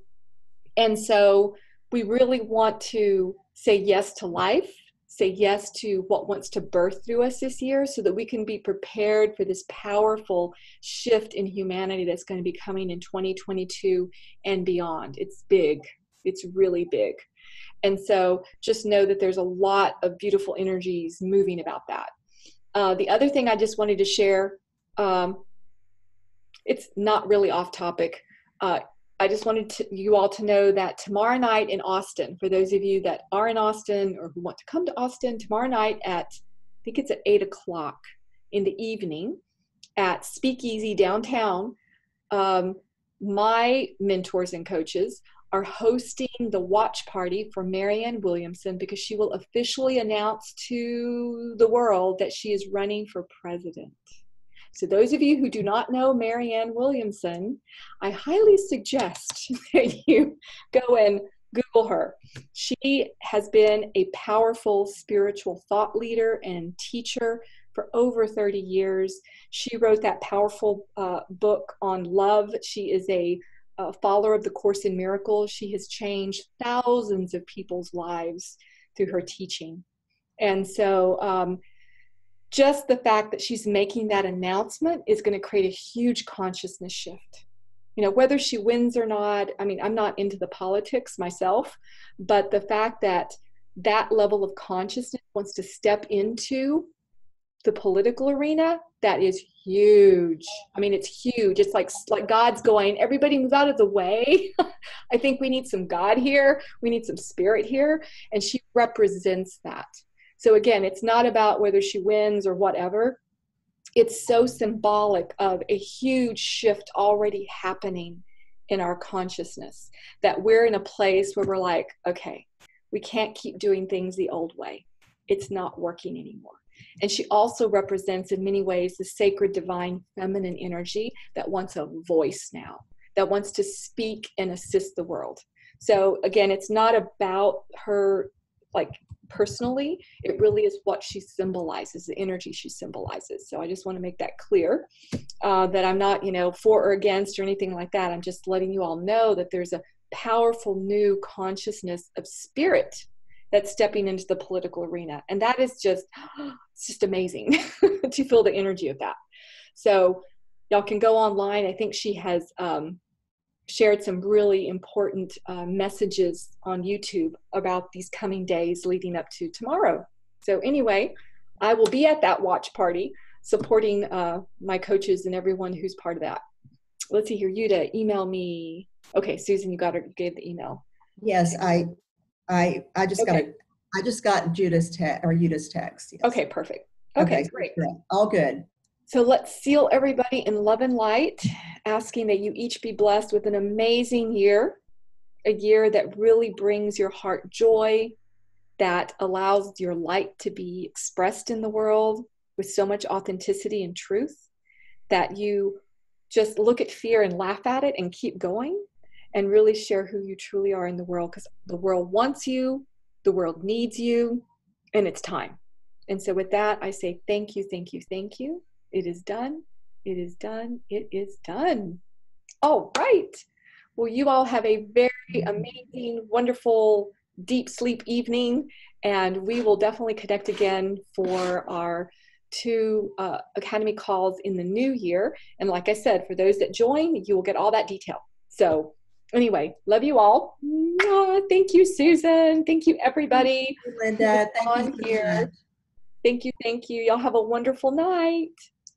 so we really want to say yes to life, say yes to what wants to birth through us this year so that we can be prepared for this powerful shift in humanity that's going to be coming in 2022 and beyond. It's big. It's really big. And so just know that there's a lot of beautiful energies moving about that. The other thing I just wanted to share, it's not really off topic. I just wanted you all to know that tomorrow night in Austin, for those of you that are in Austin or who want to come to Austin, tomorrow night I think it's at 8:00 in the evening at Speakeasy downtown, my mentors and coaches are hosting the watch party for Marianne Williamson because she will officially announce to the world that she is running for president. So those of you who do not know Marianne Williamson, I highly suggest that you go and Google her. She has been a powerful spiritual thought leader and teacher for over 30 years. She wrote that powerful book on love. She is a follower of the Course in Miracles. She has changed thousands of people's lives through her teaching. And so just the fact that she's making that announcement is going to create a huge consciousness shift. Whether she wins or not, I'm not into the politics myself, but the fact that that level of consciousness wants to step into the political arena, that is huge. It's huge. It's like God's going, everybody move out of the way. I think we need some God here. We need some spirit here. And she represents that. So again, it's not about whether she wins or whatever. It's so symbolic of a huge shift already happening in our consciousness, that we're in a place where we're like, okay, we can't keep doing things the old way. it's not working anymore. And she also represents in many ways the sacred divine feminine energy that wants a voice now, that wants to speak and assist the world. So again, it's not about her like personally, it really is what she symbolizes, the energy she symbolizes. So I just want to make that clear, that I'm not, for or against or anything like that. I'm just letting you all know that there's a powerful new consciousness of spirit that's stepping into the political arena. And that is just, it's just amazing to feel the energy of that. So y'all can go online. I think she has shared some really important messages on YouTube about these coming days leading up to tomorrow. So anyway, I will be at that watch party supporting my coaches and everyone who's part of that. Let's see here, Yuda, email me. Okay, Susan, you gave the email. Yes, I just got Okay. I just got Yuda's text. Yes. Okay, perfect. Okay, great. All good. So let's seal everybody in love and light, asking that you each be blessed with an amazing year, a year that really brings your heart joy, that allows your light to be expressed in the world with so much authenticity and truth, that you just look at fear and laugh at it and keep going and really share who you truly are in the world, because the world wants you, the world needs you, and it's time. And so with that, I say thank you, thank you, thank you. It is done. It is done. It is done. All right. Well, you all have a very amazing, wonderful, deep sleep evening. And we will definitely connect again for our 2 Academy calls in the new year. And like I said, for those that join, you will get all that detail. So anyway, love you all. Thank you, Susan. Thank you, everybody. Linda, thank you so much. Thank you, thank you. Y'all have a wonderful night.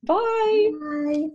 Bye. Bye.